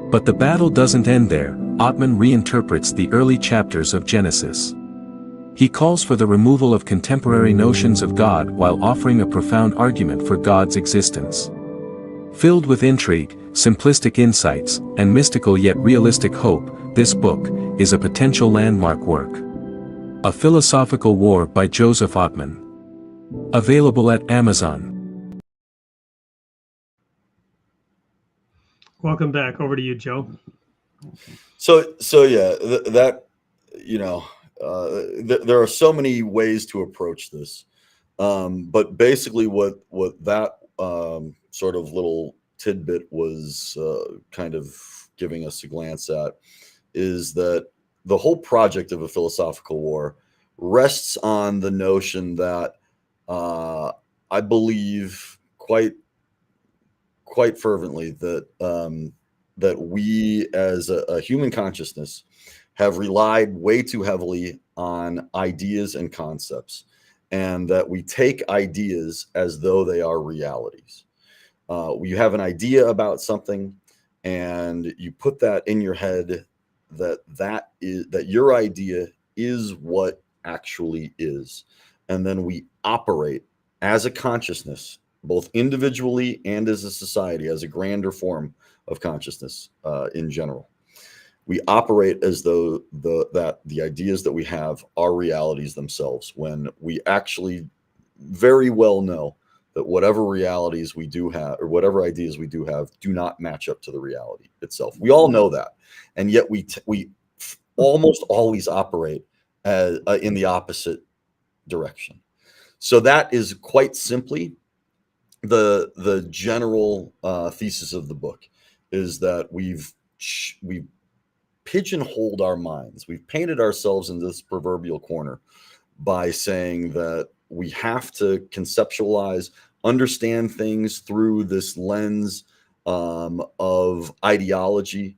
But the battle doesn't end there. Atman reinterprets the early chapters of Genesis. He calls for the removal of contemporary notions of God while offering a profound argument for God's existence. Filled with intrigue, simplistic insights, and mystical yet realistic hope, this book is a potential landmark work. A Philosophical War by Joseph Atman. Available at Amazon. Welcome back. Over to you, Joe. So yeah, there are so many ways to approach this, but basically, what that sort of little tidbit was kind of giving us a glance at is that the whole project of A Philosophical War rests on the notion that I believe quite fervently that we as a human consciousness have relied way too heavily on ideas and concepts, and that we take ideas as though they are realities. You have an idea about something, and you put that in your head that your idea is what actually is, and then we operate as a consciousness, both individually and as a society, as a grander form of consciousness in general. We operate as though the ideas that we have are realities themselves, when we actually very well know that whatever realities we do have, or whatever ideas we do have, do not match up to the reality itself. We all know that, and yet we almost always operate in the opposite direction. So that is quite simply the general thesis of the book, is that we've pigeonholed our minds. We've painted ourselves in this proverbial corner by saying that we have to conceptualize, understand things through this lens of ideology,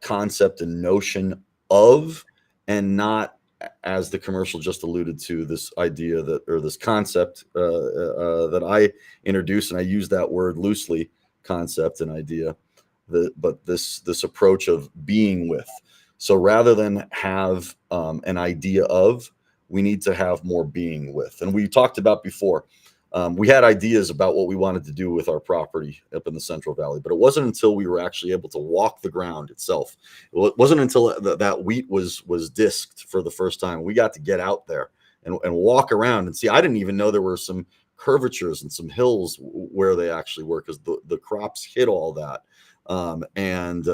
concept and notion of, and not, as the commercial just alluded to, this idea that, or this concept that I introduced, and I use that word loosely, concept and idea, but this approach of being with. So rather than have an idea of, we need to have more being with. And we talked about before, we had ideas about what we wanted to do with our property up in the Central Valley, but it wasn't until we were actually able to walk the ground itself. Well, it wasn't until that wheat was disked for the first time, we got to get out there and walk around and see. I didn't even know there were some curvatures and some hills where they actually were, because the crops hid all that. And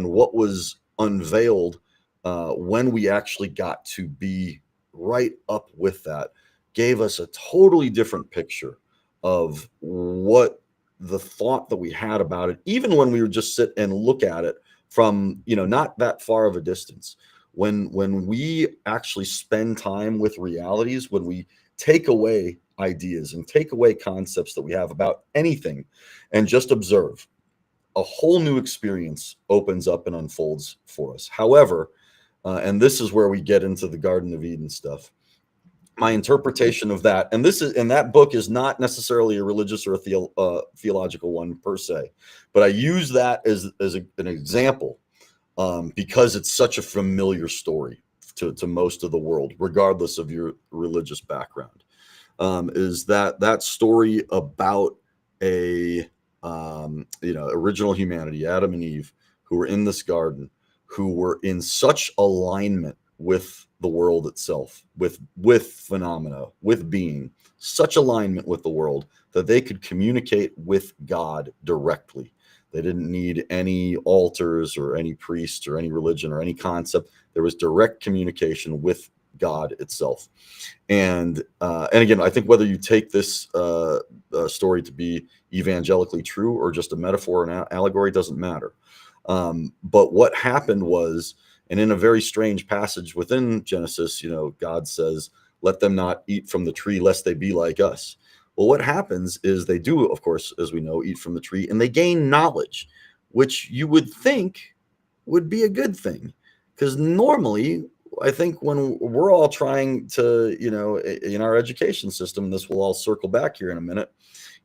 what was unveiled when we actually got to be right up with that gave us a totally different picture of what the thought that we had about it, even when we would just sit and look at it from, not that far of a distance. When we actually spend time with realities, when we take away ideas and take away concepts that we have about anything and just observe, a whole new experience opens up and unfolds for us. However, and this is where we get into the Garden of Eden stuff. My interpretation of that, and that book is not necessarily a religious or a theological one per se, but I use that as an example because it's such a familiar story to most of the world, regardless of your religious background. Is that story about a original humanity, Adam and Eve, who were in this garden, who were in such alignment with the world itself, with phenomena, with being, such alignment with the world that they could communicate with God directly. They didn't need any altars or any priests or any religion or any concept. There was direct communication with God itself. And again, I think whether you take this story to be evangelically true or just a metaphor and allegory doesn't matter. But what happened was, and in a very strange passage within Genesis, God says, "Let them not eat from the tree lest they be like us." Well, what happens is they do, of course, as we know, eat from the tree, and they gain knowledge, which you would think would be a good thing. Because normally, I think when we're all trying to, in our education system, this will all circle back here in a minute,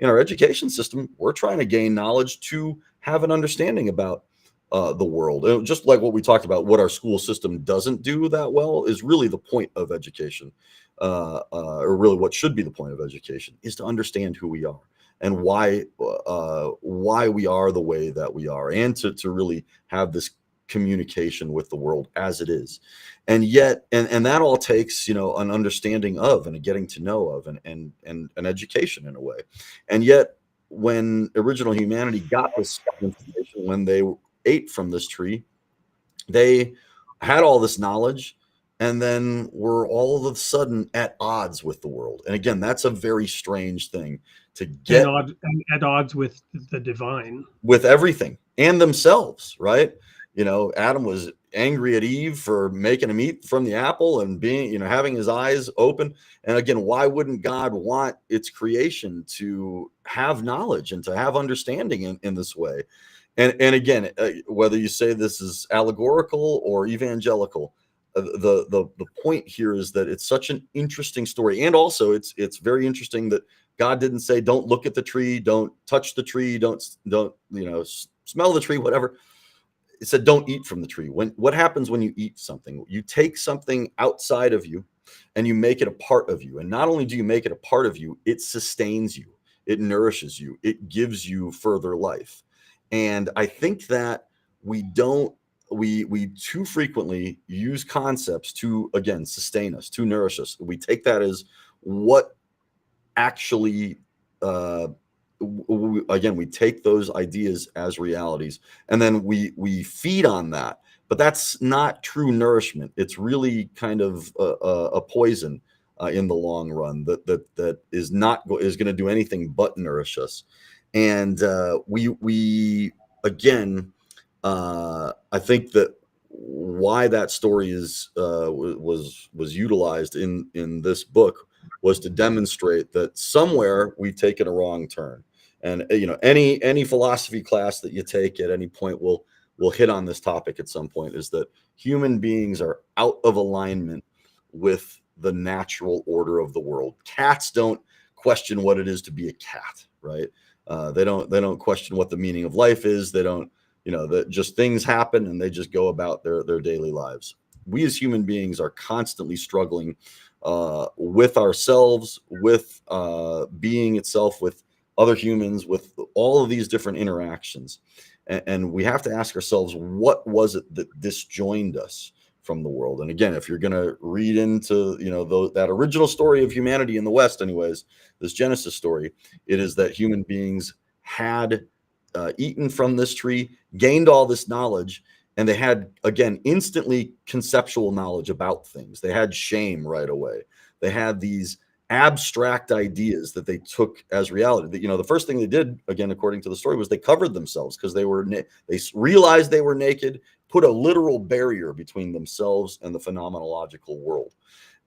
in our education system, we're trying to gain knowledge to have an understanding about the world. Just like what we talked about, what our school system doesn't do that well is really the point of education, or really what should be the point of education, is to understand who we are and why we are the way that we are, and to really have this communication with the world as it is. And yet, and that all takes, an understanding of and a getting to know of and an education in a way. And yet, when original humanity got this information, when they ate from this tree, they had all this knowledge and then were all of a sudden at odds with the world. And again, that's a very strange thing to get at odds with the divine, with everything and themselves, right? Adam was angry at Eve for making him eat from the apple and being, having his eyes open. And again, why wouldn't God want its creation to have knowledge and to have understanding in this way? And again, whether you say this is allegorical or evangelical, the point here is that it's such an interesting story. And also it's very interesting that God didn't say, don't look at the tree, don't touch the tree, don't smell the tree, whatever. It said, don't eat from the tree. What happens when you eat something? You take something outside of you and you make it a part of you. And not only do you make it a part of you, it sustains you, it nourishes you, it gives you further life. And I think that we too frequently use concepts to, again, sustain us, to nourish us. We take that as what actually, again, we take those ideas as realities, and then we feed on that. But that's not true nourishment. It's really kind of a poison in the long run that is going to do anything but nourish us. And we again, I think that why that story was utilized in this book was to demonstrate that somewhere we've taken a wrong turn. And any philosophy class that you take at any point will hit on this topic at some point, is that human beings are out of alignment with the natural order of the world. Cats don't question what it is to be a cat, right? They don't question what the meaning of life is. They don't, that just things happen and they just go about their daily lives. We as human beings are constantly struggling with ourselves, with being itself, with other humans, with all of these different interactions. And we have to ask ourselves, what was it that disjoined us from the world? And again, if you're going to read into, that original story of humanity in the West, anyways, this Genesis story, it is that human beings had eaten from this tree, gained all this knowledge, and they had, again, instantly conceptual knowledge about things. They had shame right away. They had these abstract ideas that they took as reality. That, the first thing they did, again, according to the story, was they covered themselves because they realized they were naked, put a literal barrier between themselves and the phenomenological world.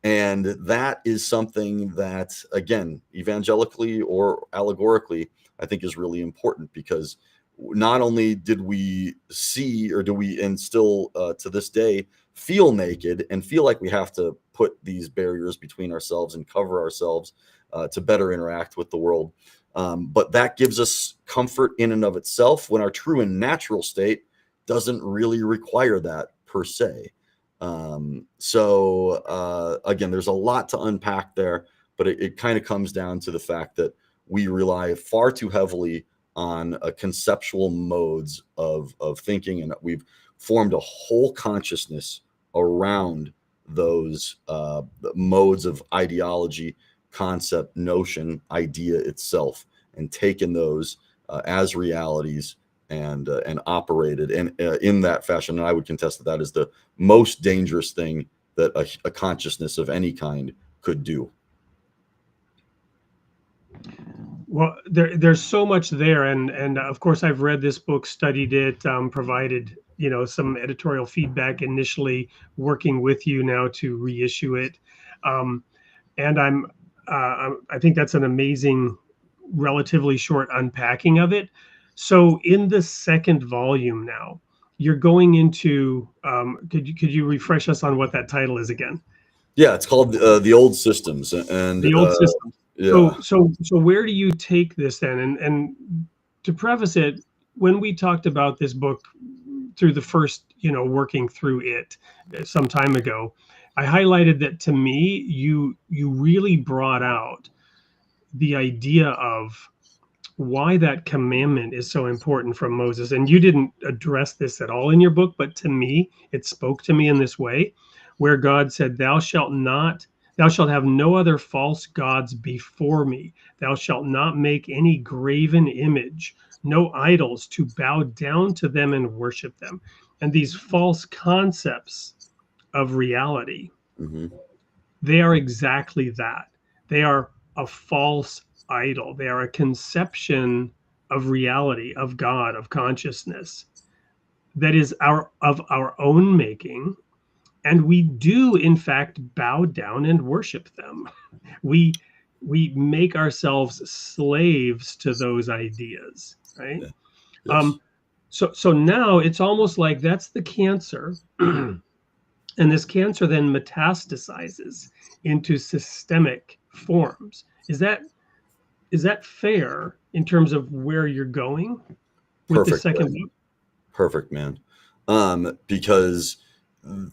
And that is something that, again, evangelically or allegorically, I think is really important, because not only did we see, or do we, and still to this day, feel naked and feel like we have to put these barriers between ourselves and cover ourselves to better interact with the world. But that gives us comfort in and of itself, when our true and natural state doesn't really require that per se. Again, there's a lot to unpack there, but it kind of comes down to the fact that we rely far too heavily on conceptual modes of thinking, and we've formed a whole consciousness around those modes of ideology, concept, notion, idea itself, and taken those as realities and operated in that fashion. And I would contest that that is the most dangerous thing that a consciousness of any kind could do. Well, there's so much there, and of course I've read this book, studied it, provided some editorial feedback initially, working with you now to reissue it, and I think that's an amazing, relatively short unpacking of it. So in the second volume now, you're going into could you refresh us on what that title is again? Yeah, it's called The Old Systems, and The Old Systems. Yeah. So where do you take this then? And to preface it, when we talked about this book through the first, working through it some time ago, I highlighted that to me, you really brought out the idea of why that commandment is so important from Moses. And you didn't address this at all in your book, but to me, it spoke to me in this way, where God said, thou shalt have no other false gods before me. Thou shalt not make any graven image, no idols, to bow down to them and worship them. And these false concepts of reality, they are exactly that. They are a false idol. They are a conception of reality, of God, of consciousness, that is of our own making. And we do, in fact, bow down and worship them. We make ourselves slaves to those ideas, right? Yeah. Yes. So now it's almost like that's the cancer, and this cancer then metastasizes into systemic forms. Is that fair in terms of where you're going with the second book? Perfect, man. Because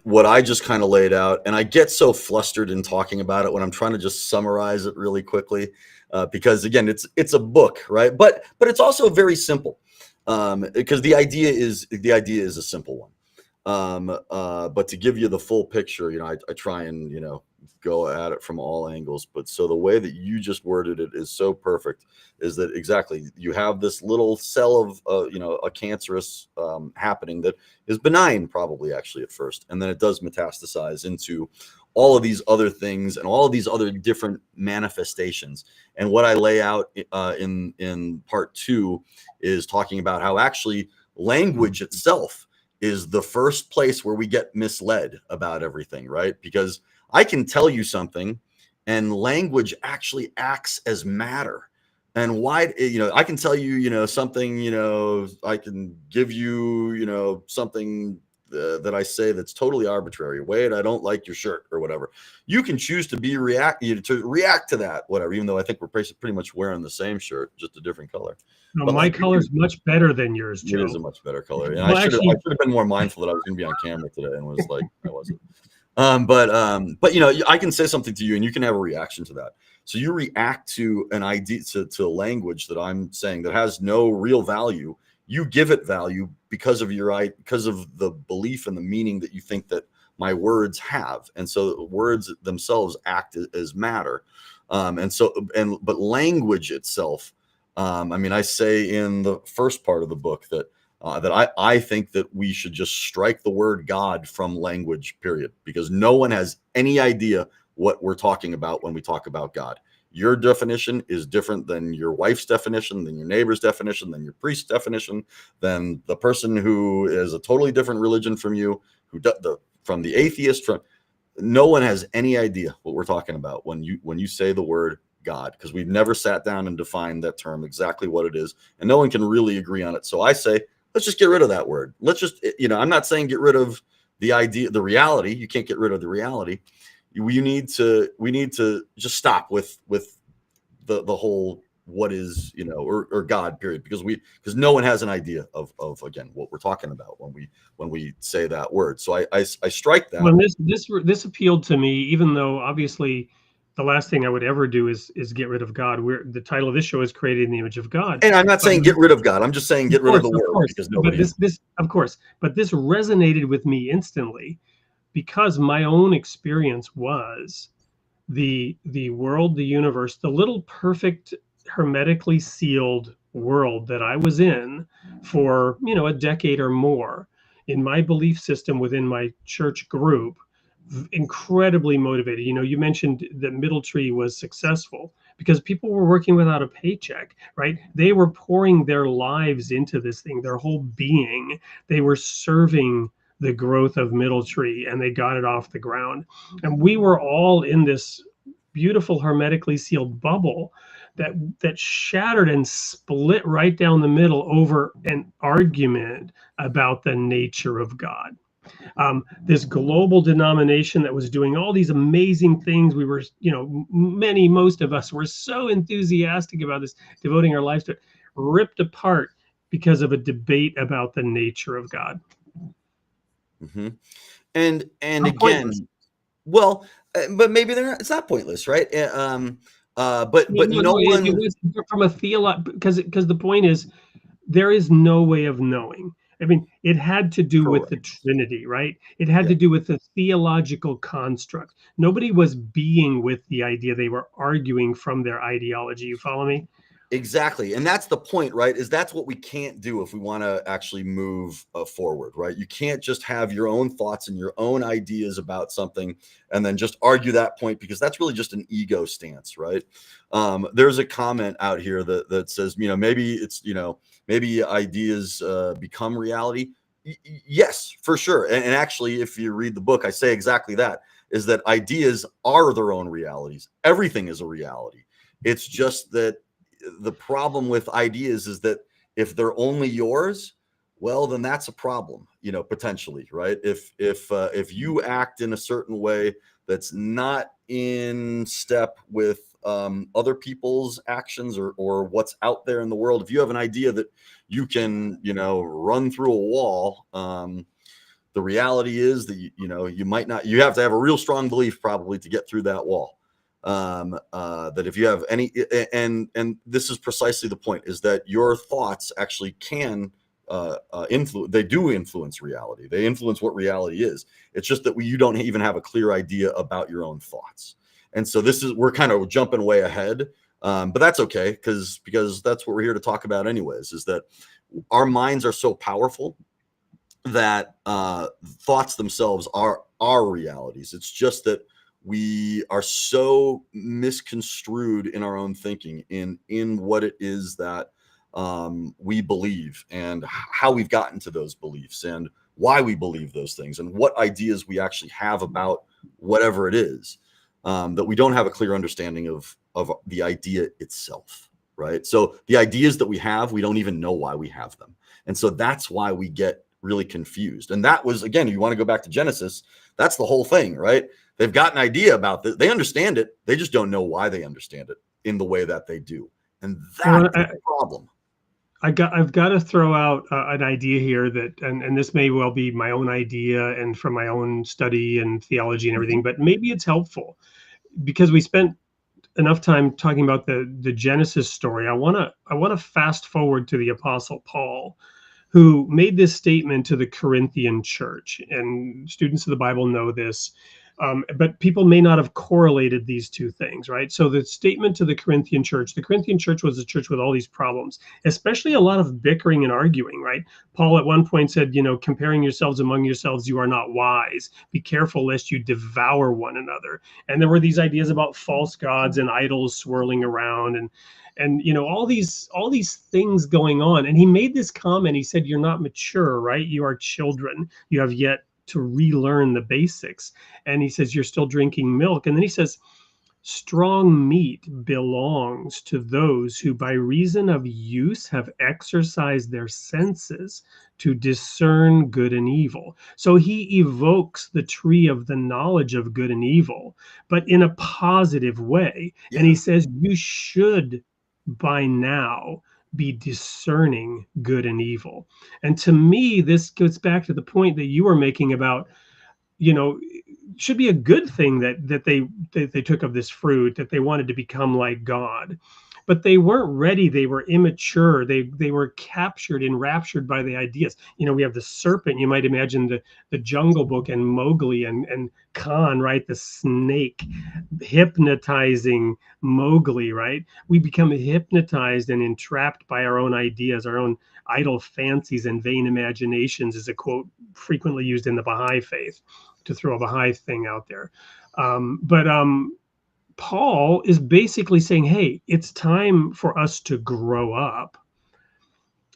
what I just kind of laid out, and I get so flustered in talking about it when I'm trying to just summarize it really quickly, because again, it's a book, right? But it's also very simple, because the idea is a simple one. But to give you the full picture, I try and go at it from all angles. But so the way that you just worded it is so perfect, is that exactly you have this little cell of a cancerous happening that is benign, probably actually at first, and then it does metastasize into all of these other things and all of these other different manifestations. And what I lay out in part 2 is talking about how actually language itself is the first place where we get misled about everything, right? Because I can tell you something and language actually acts as matter. And why, I can tell you, something, I can give you, something that I say that's totally arbitrary. Wade, I don't like your shirt or whatever. You can choose to react to that, whatever, even though I think we're pretty much wearing the same shirt, just a different color. No, but my color is much better than yours, Joe. It is a much better color. And well, I should have been more mindful that I was going to be on camera today, and was like, I wasn't. But I can say something to you and you can have a reaction to that. So you react to an idea, to language that I'm saying that has no real value. You give it value because of the belief and the meaning that you think that my words have. And so words themselves act as matter. But language itself, I say in the first part of the book that I think that we should just strike the word God from language, period, because no one has any idea what we're talking about when we talk about God. Your definition is different than your wife's definition, than your neighbor's definition, than your priest's definition, than the person who is a totally different religion from you, from the atheist. No one has any idea what we're talking about when you say the word God, because we've never sat down and defined that term, exactly what it is, and no one can really agree on it. So I say, let's just get rid of that word. Let's just, I'm not saying get rid of the idea, the reality. You can't get rid of the reality. We need to just stop with the whole what is, or God, period, because no one has an idea of again what we're talking about when we say that word. So I strike that. Well, this appealed to me, even though obviously the last thing I would ever do is get rid of God. The title of this show is Created in the Image of God. And I'm not saying get rid of God. I'm just saying get rid of the word, because nobody. But this resonated with me instantly, because my own experience was the world, the universe, the little perfect hermetically sealed world that I was in for, a decade or more, in my belief system within my church group, incredibly motivated. You mentioned that Middle Tree was successful because people were working without a paycheck, right? They were pouring their lives into this thing, their whole being. They were serving the growth of Middle Tree, and they got it off the ground. And we were all in this beautiful hermetically sealed bubble that shattered and split right down the middle over an argument about the nature of God. This global denomination that was doing all these amazing things. We were, most of us were so enthusiastic about this, devoting our lives to it, ripped apart because of a debate about the nature of God. Mm-hmm. And again, pointless. Well, but maybe it's not pointless, right? But no one, it was from a because the point is, there is no way of knowing. I mean, it had to do with the Trinity, right? It had to do with the theological construct. Nobody was being with the idea. They were arguing from their ideology. You follow me? Exactly. And that's the point, right? Is that's what we can't do if we want to actually move forward, right? You can't just have your own thoughts and your own ideas about something and then just argue that point, because that's really just an ego stance, right? There's a comment out here that says, maybe it's, maybe ideas become reality. Yes, for sure. And actually, if you read the book, I say exactly that, is that ideas are their own realities. Everything is a reality. It's just that the problem with ideas is that if they're only yours, well, then that's a problem, potentially, right? If you act in a certain way that's not in step with other people's actions or what's out there in the world, if you have an idea that you can, run through a wall, the reality is that, you might not, you have to have a real strong belief probably to get through that wall. That if you have any, and this is precisely the point, is that your thoughts actually can influence, they do influence reality. They influence what reality is. It's just that you don't even have a clear idea about your own thoughts. And so we're kind of jumping way ahead, but that's okay, because that's what we're here to talk about anyways, is that our minds are so powerful that thoughts themselves are realities. It's just that we are so misconstrued in our own thinking in what it is that we believe, and how we've gotten to those beliefs, and why we believe those things, and what ideas we actually have about whatever it is, that we don't have a clear understanding of the idea itself, right? So the ideas that we have, we don't even know why we have them. And so that's why we get really confused. And that was, again, you want to go back to Genesis, that's the whole thing, right? They've got an idea about this. They understand it. They just don't know why they understand it in the way that they do. And that's the problem. I've got to throw out an idea here that, and this may well be my own idea and from my own study and theology and everything, but maybe it's helpful, because we spent enough time talking about the Genesis story. I want to fast forward to the Apostle Paul, who made this statement to the Corinthian church, and students of the Bible know this. But people may not have correlated these two things, right? So the statement to the Corinthian church was a church with all these problems, especially a lot of bickering and arguing, right? Paul at one point said, comparing yourselves among yourselves, you are not wise. Be careful lest you devour one another. And there were these ideas about false gods and idols swirling around, and all these things going on. And he made this comment. He said, you're not mature, right? You are children. You have yet to relearn the basics. And he says, you're still drinking milk. And then he says, strong meat belongs to those who by reason of use have exercised their senses to discern good and evil. So he evokes the tree of the knowledge of good and evil, but in a positive way. Yeah. And he says, you should by now be discerning good and evil. And to me, this goes back to the point that you were making about, should be a good thing that they took of this fruit, that they wanted to become like God. But they weren't ready. They were immature. They were captured, enraptured by the ideas. We have the serpent. You might imagine the Jungle Book and Mowgli and Khan, right? The snake hypnotizing Mowgli, right? We become hypnotized and entrapped by our own ideas, our own idle fancies and vain imaginations, is a quote frequently used in the Baha'i faith, to throw a Baha'i thing out there. But Paul is basically saying, hey, it's time for us to grow up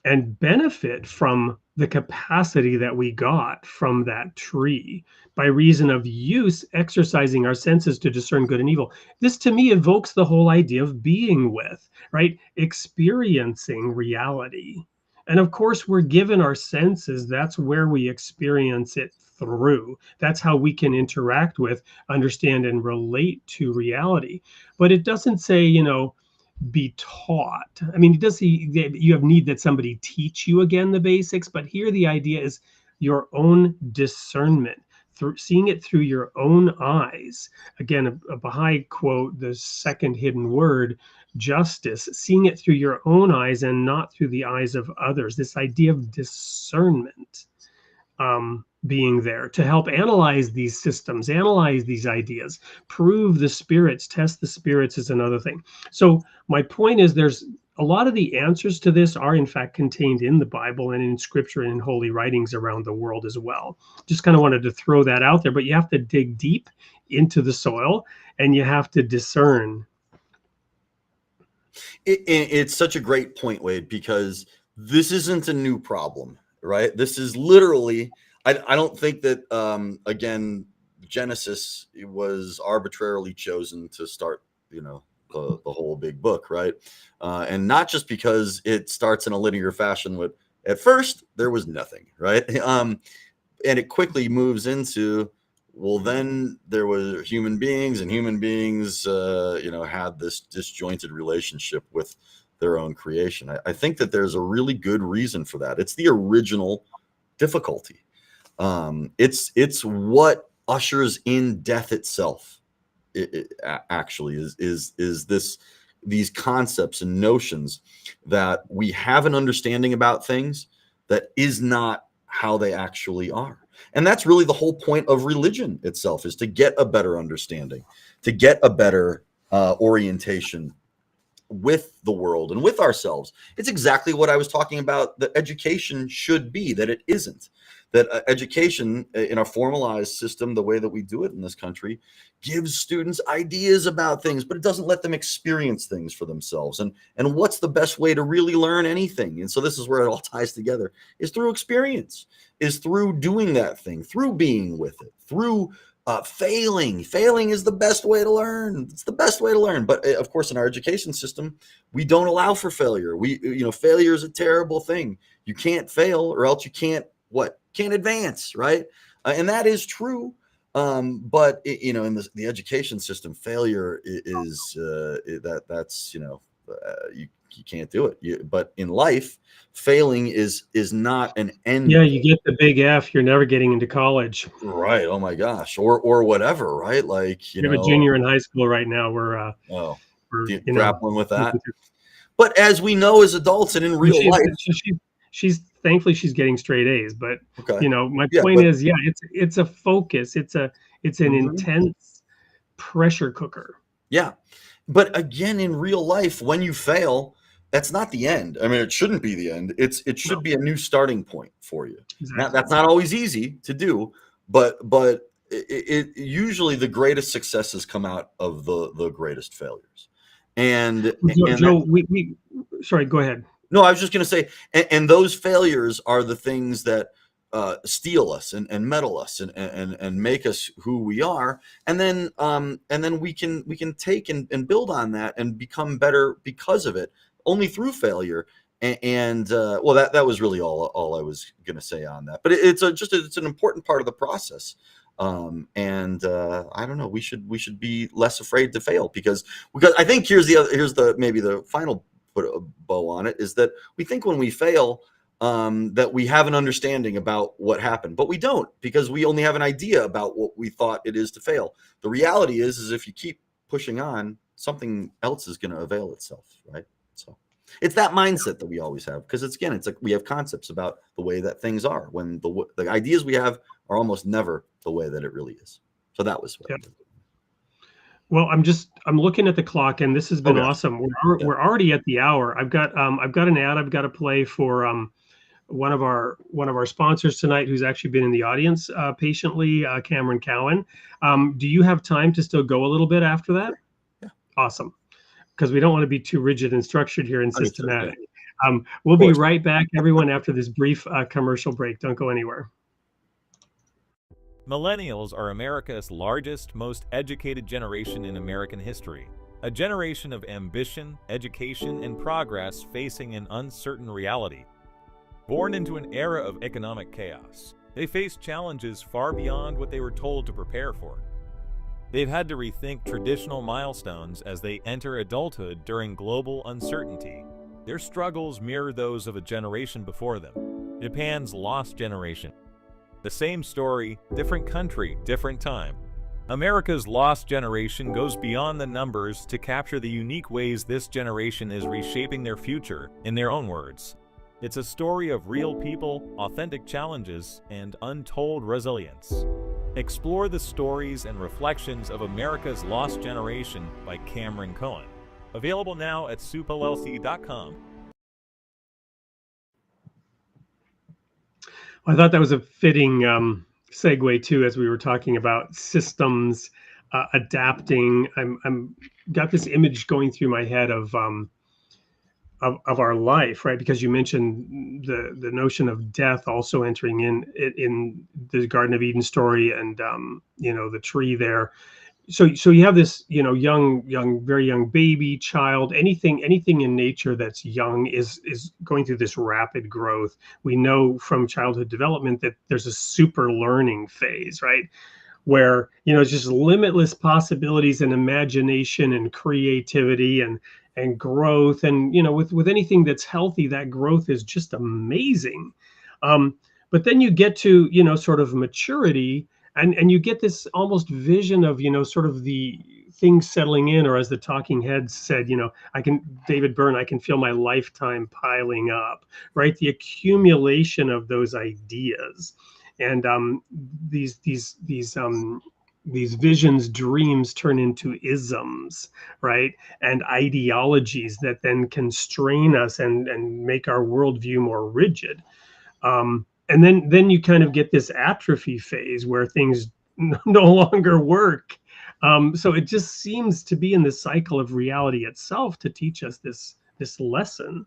and benefit from the capacity that we got from that tree by reason of use, exercising our senses to discern good and evil. This to me evokes the whole idea of being with, right? Experiencing reality. And of course, we're given our senses. That's where we experience it through. That's how we can interact with, understand, and relate to reality. But it doesn't say, be taught. I mean, it does say you have need that somebody teach you again the basics, but here the idea is your own discernment, through seeing it through your own eyes. Again, a Baha'i quote, the second hidden word, justice, seeing it through your own eyes and not through the eyes of others. This idea of discernment being there to help analyze these systems, analyze these ideas, prove the spirits, test the spirits is another thing. So my point is, there's a lot of the answers to this are in fact contained in the Bible and in scripture and in holy writings around the world as well. Just kind of wanted to throw that out there, but you have to dig deep into the soil and you have to discern. It's such a great point, Wade, because this isn't a new problem, right? This is literally, I don't think that, again, Genesis was arbitrarily chosen to start, the whole big book, right? And not just because it starts in a linear fashion with, at first, there was nothing, right? And it quickly moves into, well, then there were human beings, and human beings, had this disjointed relationship with their own creation. I think that there's a really good reason for that. It's the original difficulty. It's what ushers in death itself. It actually is these concepts and notions that we have an understanding about things that is not how they actually are. And that's really the whole point of religion itself, is to get a better understanding, to get a better orientation with the world and with ourselves. It's exactly what I was talking about that education should be, that it isn't. That education in a formalized system, the way that we do it in this country, gives students ideas about things, but it doesn't let them experience things for themselves. And what's the best way to really learn anything? And so this is where it all ties together, is through experience, is through doing that thing, through being with it, through failing. Failing is the best way to learn. It's the best way to learn. But of course, in our education system, we don't allow for failure. Failure is a terrible thing. You can't fail, or else you can't advance, right? And that is true. But in the education system, failure is you can't do it. But in life, failing is not an end. Yeah, you get the big F, you're never getting into college. Right. Oh my gosh. Or whatever, right? Like, you have a junior in high school right now. We're grappling with that. But as we know as adults and in real life, she's thankfully she's getting straight A's. But my point is, it's a focus. It's It's an Mhm. intense pressure cooker. Yeah. But again, in real life, when you fail, that's not the end. I mean, it shouldn't be the end. It should No. be a new starting point for you. Now, Exactly. that's not always easy to do, but it usually the greatest successes come out of the greatest failures. And Joe, sorry, go ahead. no, I was just going to say, and those failures are the things that steel us and metal us and make us who we are, and then we can take and build on that and become better because of it, only through failure. Well, that was really all I was going to say on that. But it's an important part of the process. I don't know. We should be less afraid to fail because I think here's the maybe the final put a bow on it is that we think when we fail that we have an understanding about what happened, but we don't, because we only have an idea about what we thought it is to fail. The reality is if you keep pushing on, something else is going to avail itself, right? So it's that mindset that we always have, because it's like we have concepts about the way that things are when the ideas we have are almost never the way that it really is. So that was what I did. Well, I'm looking at the clock, and this has been awesome. We're already at the hour. I've got an ad I've got to play for one of our sponsors tonight, who's actually been in the audience patiently, Cameron Cowan. Do you have time to still go a little bit after that? Yeah. Awesome, because we don't want to be too rigid and structured here and systematic. Yeah. We'll be right back, everyone, after this brief commercial break. Don't go anywhere. Millennials are America's largest, most educated generation in American history. A generation of ambition, education, and progress facing an uncertain reality. Born into an era of economic chaos, they face challenges far beyond what they were told to prepare for. They've had to rethink traditional milestones as they enter adulthood during global uncertainty. Their struggles mirror those of a generation before them, Japan's lost generation. The same story, different country, different time. America's lost generation goes beyond the numbers to capture the unique ways this generation is reshaping their future, in their own words. It's a story of real people, authentic challenges, and untold resilience. Explore the stories and reflections of America's Lost Generation by Cameron Cohen. Available now at soupllc.com. I thought that was a fitting segue too, as we were talking about systems adapting. I'm got this image going through my head of our life, right? Because you mentioned the notion of death also entering in the Garden of Eden story, and the tree there. So you have this, very young baby, child, anything in nature that's young is going through this rapid growth. We know from childhood development that there's a super learning phase, right? Where, it's just limitless possibilities and imagination and creativity and growth. And, with anything that's healthy, that growth is just amazing. But then you get to, sort of maturity, and you get this almost vision of, sort of the things settling in, or as the talking heads said, David Byrne, I can feel my lifetime piling up, right? The accumulation of those ideas. And these visions, dreams turn into isms, right? And ideologies that then constrain us and make our worldview more rigid. And then you kind of get this atrophy phase where things no longer work. So it just seems to be in the cycle of reality itself to teach us this lesson.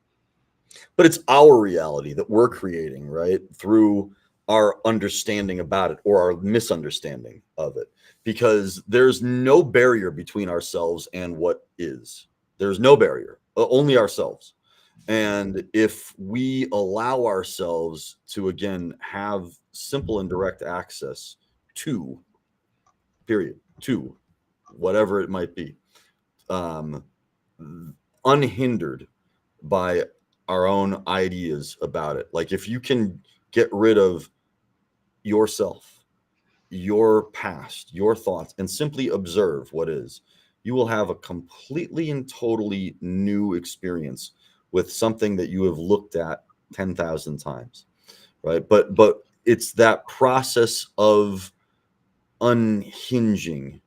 But it's our reality that we're creating, right? Through our understanding about it, or our misunderstanding of it, because there's no barrier between ourselves and what is. There's no barrier, only ourselves. And if we allow ourselves to, again, have simple and direct access to whatever it might be, unhindered by our own ideas about it. Like if you can get rid of yourself, your past, your thoughts, and simply observe what is, you will have a completely and totally new experience with something that you have looked at 10,000 times, right? But it's that process of unhinging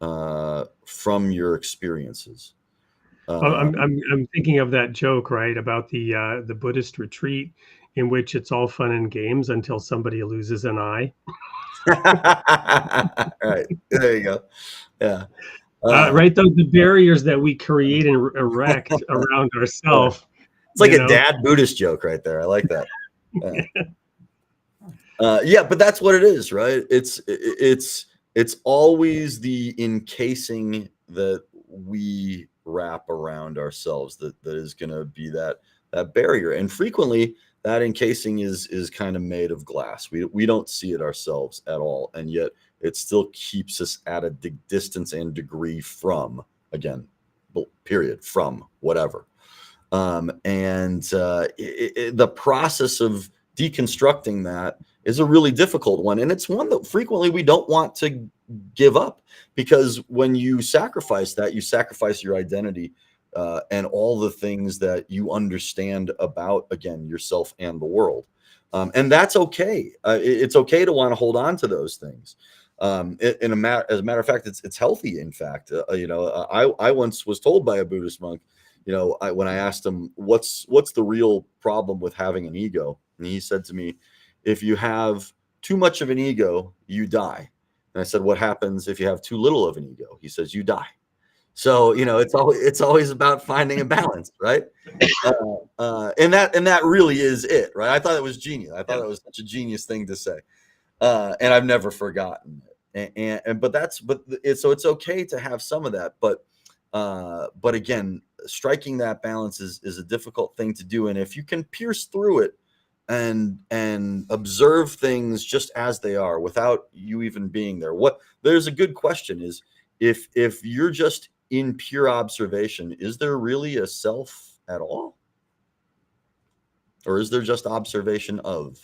from your experiences. I'm thinking of that joke, right, about the Buddhist retreat in which it's all fun and games until somebody loses an eye. Right. There you go. Yeah. Right, the barriers that we create and erect around ourselves. It's like a dad Buddhist joke right there. I like that. Yeah, but that's what it is, right? It's always the encasing that we wrap around ourselves that is going to be that barrier, and frequently that encasing is kind of made of glass. We don't see it ourselves at all, and yet it still keeps us at a distance and degree from, again, period, from whatever. The process of deconstructing that is a really difficult one, and it's one that frequently we don't want to give up, because when you sacrifice that, you sacrifice your identity and all the things that you understand about, again, yourself and the world. And that's okay. It's okay to want to hold on to those things. As a matter of fact, it's healthy. In fact, I once was told by a Buddhist monk, when I asked him, what's the real problem with having an ego? And he said to me, if you have too much of an ego, you die. And I said, what happens if you have too little of an ego? He says, you die. So, it's always about finding a balance, right? And that really is it, right? I thought it was genius. I thought it was such a genius thing to say. And I've never forgotten it. So it's okay to have some of that, but again, striking that balance is a difficult thing to do. And if you can pierce through it and observe things just as they are without you even being there, there's a good question is, if you're just in pure observation, is there really a self at all? Or is there just observation of?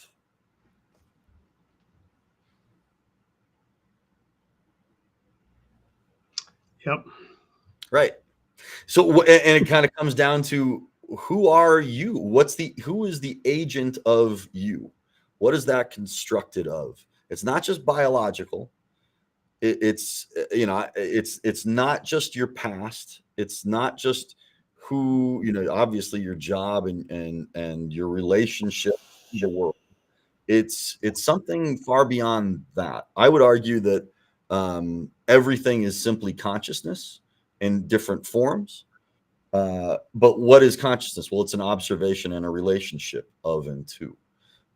Yep. Right. So, and it kind of comes down to, who are you? Who is the agent of you? What is that constructed of? It's not just biological. It's not just your past. It's not just who, obviously your job and your relationship in the world. It's something far beyond that. I would argue that everything is simply consciousness in different forms. But what is consciousness? Well, it's an observation and a relationship of and to.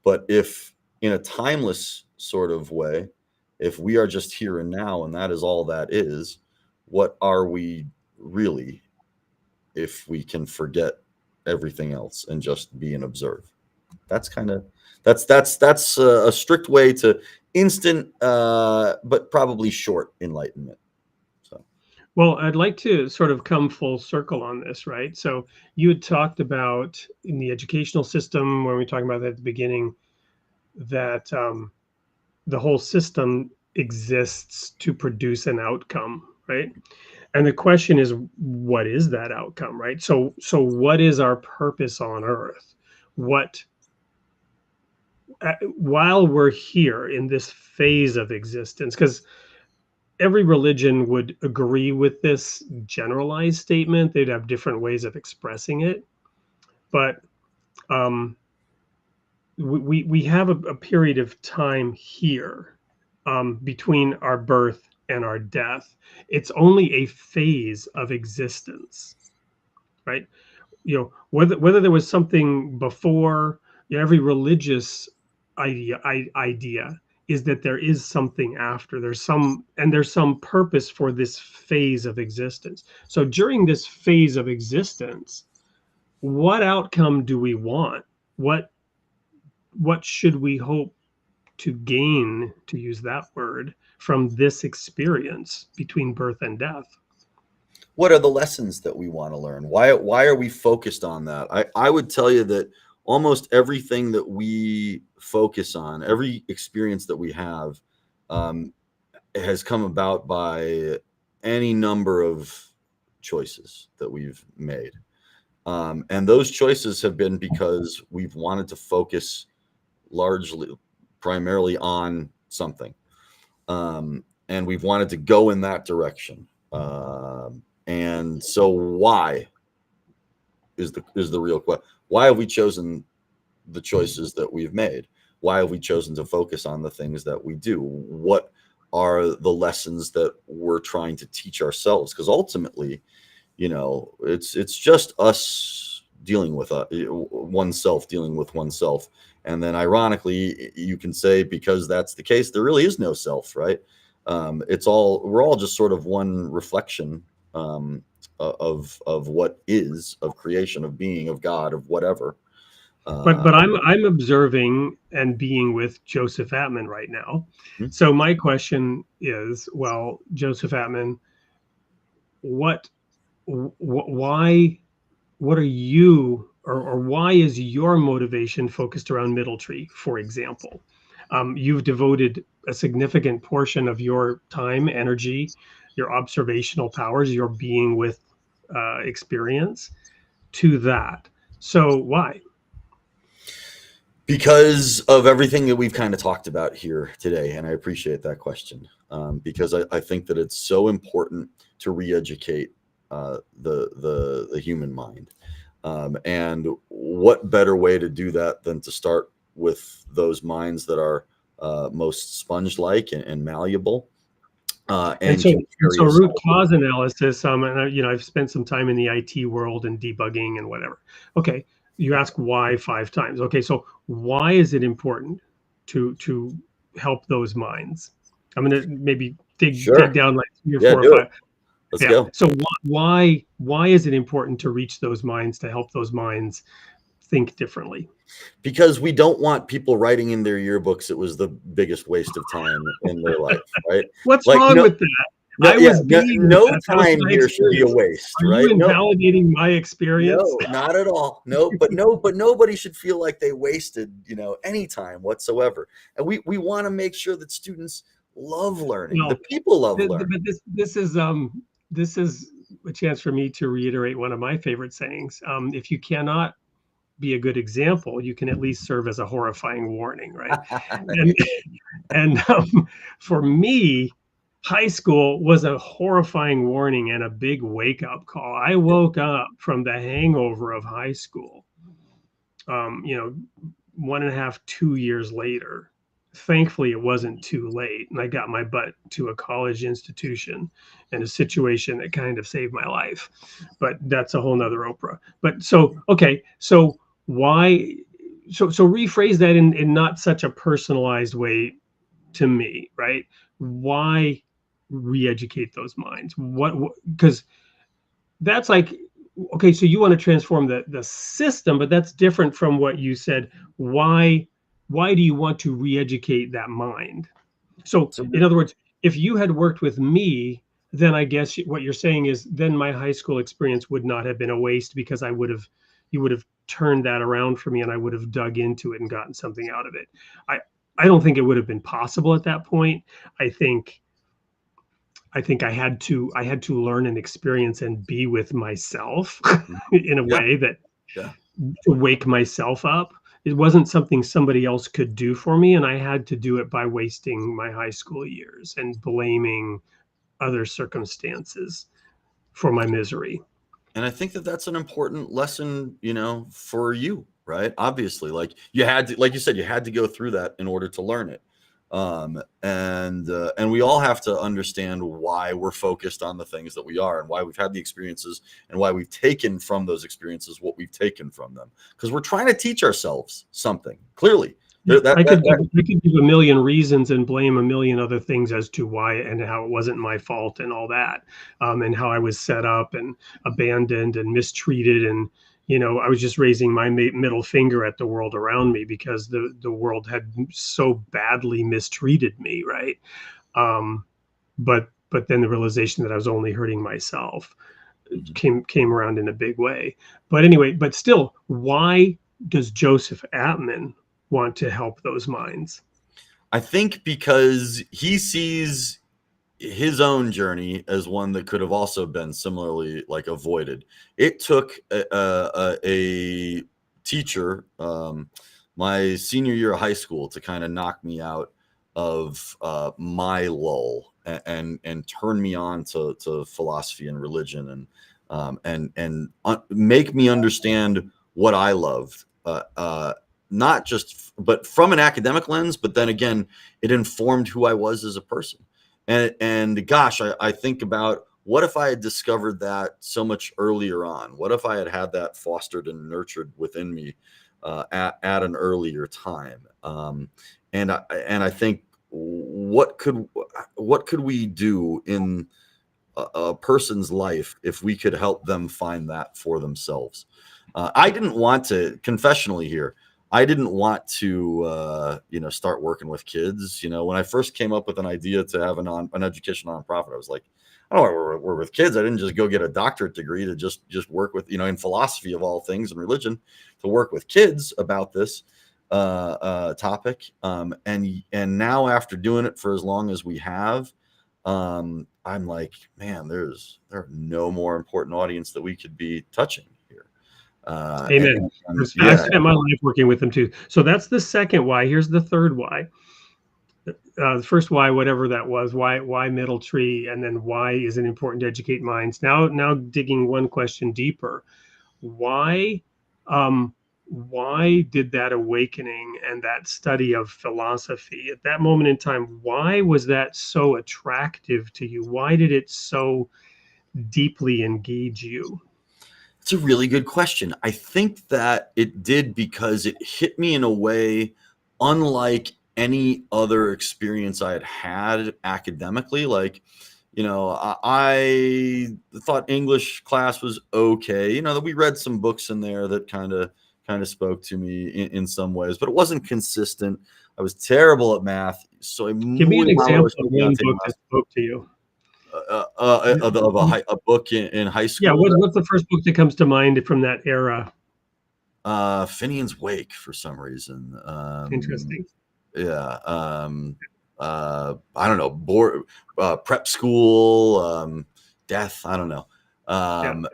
But if in a timeless sort of way, if we are just here and now, and that is all that is, what are we really if we can forget everything else and just be and observe? That's a strict way to instant, but probably short enlightenment. Well, I'd like to sort of come full circle on this, right? So you had talked about in the educational system, when we were talking about that at the beginning, that the whole system exists to produce an outcome, right? And the question is, what is that outcome, right? So what is our purpose on Earth? While we're here in this phase of existence, because every religion would agree with this generalized statement. They'd have different ways of expressing it. But we have a period of time here between our birth and our death. It's only a phase of existence, right? Whether there was something before, every religious idea is that there is something after. There's some purpose for this phase of existence. So during this phase of existence, what outcome do we want? What should we hope to gain, to use that word, from this experience between birth and death? What are the lessons that we want to learn? Why are we focused on that? I would tell you that almost everything that we focus on, every experience that we have, has come about by any number of choices that we've made. And those choices have been because we've wanted to focus primarily on something. and we've wanted to go in that direction. And so why is the real question. Why have we chosen the choices that we've made? Why have we chosen to focus on the things that we do? What are the lessons that we're trying to teach ourselves? Because ultimately, you know, it's just us dealing with oneself, dealing with oneself. And then ironically, you can say, because that's the case, there really is no self, right? We're all just sort of one reflection of what is, of creation, of being, of God, of whatever. But I'm observing and being with Joseph Atman right now. So my question is, well, Joseph Atman, what are you, or why is your motivation focused around middle tree, for example? You've devoted a significant portion of your time, energy, your observational powers, your being with experience to that. So why? Because of everything that we've kind of talked about here today. And I appreciate that question, because I think that it's so important to re-educate the human mind. And what better way to do that than to start with those minds that are most sponge-like and malleable. And so root cause analysis, and you know, I've spent some time in the IT world and debugging and whatever. Okay, you ask why 5 times. Okay, so why is it important to help those minds? I'm going to maybe dig down like 3 or 4 or 5. Let's go. So why is it important to reach those minds, to help those minds think differently? Because we don't want people writing in their yearbooks it was the biggest waste of time in their life, right? What's wrong with that? No time here should be a waste, right? Are you invalidating my experience? No, not at all. But nobody should feel like they wasted, you know, any time whatsoever. And we want to make sure that students love learning. The people love learning. But this is a chance for me to reiterate one of my favorite sayings. If you cannot be a good example, you can at least serve as a horrifying warning, right? and for me, high school was a horrifying warning and a big wake-up call. I woke up from the hangover of high school, you know, 1.5, 2 years later. Thankfully, it wasn't too late, and I got my butt to a college institution in a situation that kind of saved my life. But that's a whole nother Oprah. But so, okay, so why? So rephrase that in not such a personalized way to me, right? Why re-educate those minds? What? Because that's like, okay, so you want to transform the system, but that's different from what you said. Why do you want to re-educate that mind? So in other words, if you had worked with me, then I guess what you're saying is then my high school experience would not have been a waste, because you would have turned that around for me and I would have dug into it and gotten something out of it. I don't think it would have been possible at that point. I think I had to learn and experience and be with myself in a way that to wake myself up. It wasn't something somebody else could do for me, and I had to do it by wasting my high school years and blaming other circumstances for my misery. And I think that that's an important lesson, you know, for you, right? Obviously, like you had to, like you said, you had to go through that in order to learn it. And we all have to understand why we're focused on the things that we are, and why we've had the experiences, and why we've taken from those experiences what we've taken from them, because we're trying to teach ourselves something. Clearly, I could give a million reasons and blame a million other things as to why and how it wasn't my fault and all that, and how I was set up and abandoned and mistreated, and you know, I was just raising my middle finger at the world around me because the world had so badly mistreated me, right? But then the realization that I was only hurting myself came around in a big way. But anyway, but still, why does Joseph Atman want to help those minds? I think because he sees his own journey as one that could have also been similarly like avoided. It took a teacher my senior year of high school to kind of knock me out my lull, and turn me on to philosophy and religion, and make me understand what I loved, not just but from an academic lens, but then again, it informed who I was as a person. And gosh, I think about, what if I had discovered that so much earlier on? What if I had that fostered and nurtured within me at an earlier time? And I think, what could we do in a person's life if we could help them find that for themselves? I didn't want to, confessionally here, I didn't want to, start working with kids. When I first came up with an idea to have an education nonprofit, I was like, I don't want to work with kids. I didn't just go get a doctorate degree to just work with, in philosophy of all things and religion, to work with kids about this topic. And now, after doing it for as long as we have, I'm like, man, there are no more important audience that we could be touching here. Amen. I spent my life working with them too. So that's the second why. Here's the third why. The first why, whatever that was, why middle tree, and then why is it important to educate minds? Now digging one question deeper, why did that awakening and that study of philosophy at that moment in time, why was that so attractive to you? Why did it so deeply engage you? It's a really good question. I think that it did because it hit me in a way unlike any other experience I had academically. Like, I thought English class was okay. That we read some books in there that kind of spoke to me in some ways, but it wasn't consistent. I was terrible at math. So give me an example of one book that spoke to you. Of a book in high school. Yeah, what's the first book that comes to mind from that era? Finian's Wake, for some reason. Interesting. Yeah. I don't know. Prep school, death. I don't know. And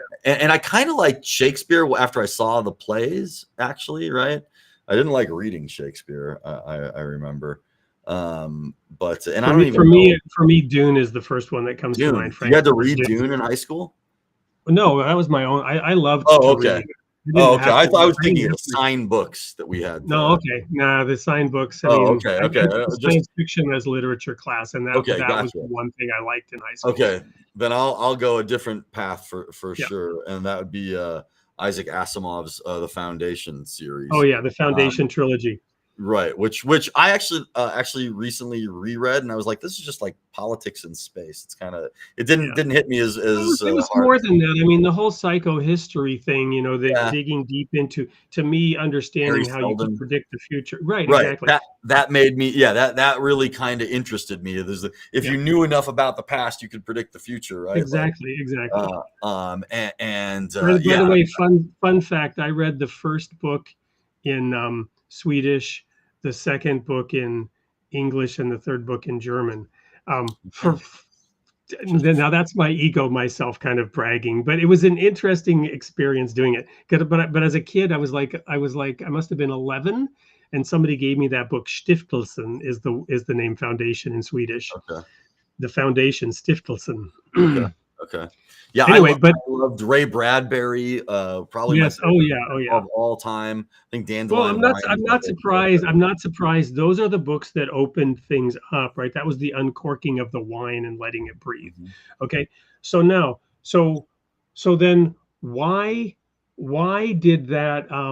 I kind of liked Shakespeare after I saw the plays, actually, right? I didn't like reading Shakespeare, I remember. But I don't even know. For me, Dune is the first one that comes to mind. You had to read Dune in high school? No, that was my own. I loved to read. Okay. I thought I was thinking of signed books that we had. No, okay. Nah, the signed books. I mean, okay. Science fiction as literature class, and that gotcha. was the one thing I liked in high school. Okay, then I'll go a different path for sure, and that would be Isaac Asimov's The Foundation series. Oh yeah, the Foundation trilogy. Right, which I actually recently reread, and I was like, this is just like politics in space. It's kind of, it didn't hit me as it was hard. More than that. I mean, the whole psychohistory thing, digging deep into, to me, understanding how you can predict the future. Right, exactly. That made me, that really kind of interested me. If you knew enough about the past, you could predict the future, right? Exactly. By the way, fun fact: I read the first book in Swedish, the second book in English, and the third book in German. Now that's my ego, myself kind of bragging, but it was an interesting experience doing it. But as a kid, I was like, I must have been 11, and somebody gave me that book. Stiftelsen is the name, foundation in Swedish. Okay. The Foundation, Stiftelsen. Okay. Yeah. Anyway, I loved Ray Bradbury. Probably yes. my favorite of all time. I think Dandelion. Well, I'm not surprised. I'm not surprised. Those are the books that opened things up, right? That was the uncorking of the wine and letting it breathe. Mm-hmm. Okay. So now, so then why did that? I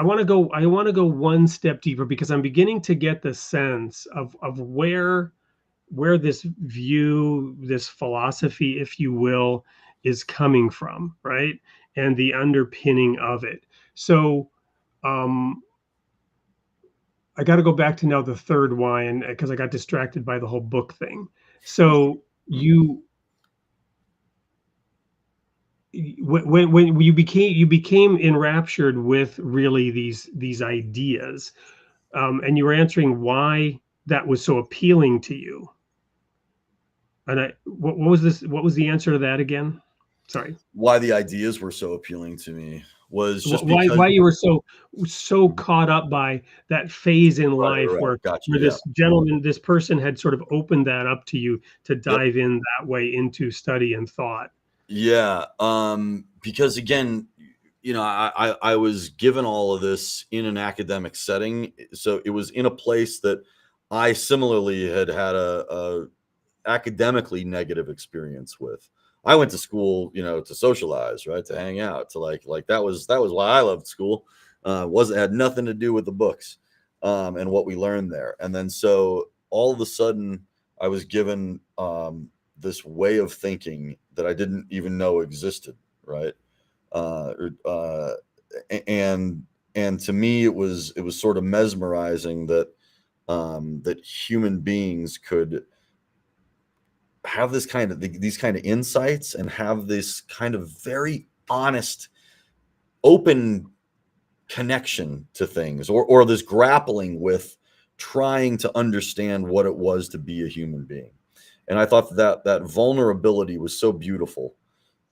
want to go one step deeper, because I'm beginning to get the sense of where this view, this philosophy, if you will, is coming from, right? And the underpinning of it. So I got to go back to now the third why, and because I got distracted by the whole book thing. So when you became enraptured with really these ideas, and you were answering why that was so appealing to you. And what was the answer to that again? Sorry. Why the ideas were so appealing to me was just why because you were so caught up by that phase in life right. where Gotcha, where this gentleman, this person had sort of opened that up to you to dive in that way into study and thought. Yeah, because again, you know, I was given all of this in an academic setting, so it was in a place that I similarly had a academically negative experience with. I went to school, you know, to socialize, right, to hang out, to like that was why I loved school. Had nothing to do with the books and what we learned there. And then so all of a sudden, I was given this way of thinking that I didn't even know existed, right? And to me, it was sort of mesmerizing that that human beings could have this kind of these kind of insights and have this kind of very honest, open connection to things, or this grappling with trying to understand what it was to be a human being. And I thought that vulnerability was so beautiful,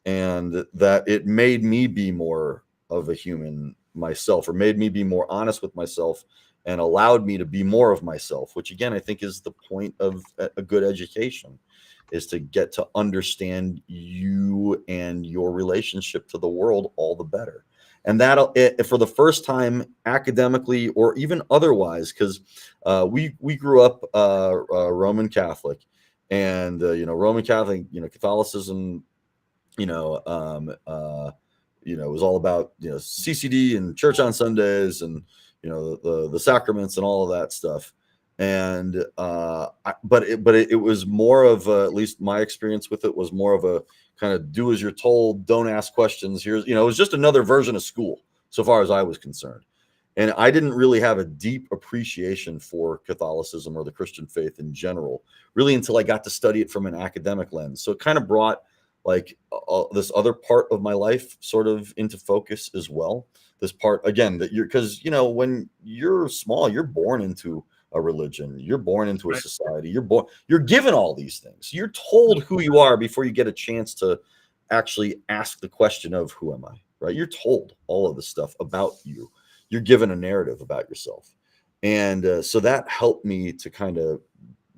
and that it made me be more of a human myself, or made me be more honest with myself, and allowed me to be more of myself, which again, I think is the point of a good education, is to get to understand you and your relationship to the world all the better. And that for the first time, academically or even otherwise, because we grew up Roman Catholic, and you know, Roman Catholic, you know, Catholicism, you know, it was all about, you know, CCD and church on Sundays, and you know, the sacraments and all of that stuff. And but it was more of at least my experience with it was more of a kind of do as you're told, don't ask questions. Here's, you know, it was just another version of school so far as I was concerned. And I didn't really have a deep appreciation for Catholicism or the Christian faith in general, really, until I got to study it from an academic lens. So it kind of brought like this other part of my life sort of into focus as well. This part, again, that because, you know, when you're small, you're born into a religion, you're born into a society, you're given all these things. You're told who you are before you get a chance to actually ask the question of who am I, right? You're told all of the stuff about you. You're given a narrative about yourself. And so that helped me to kind of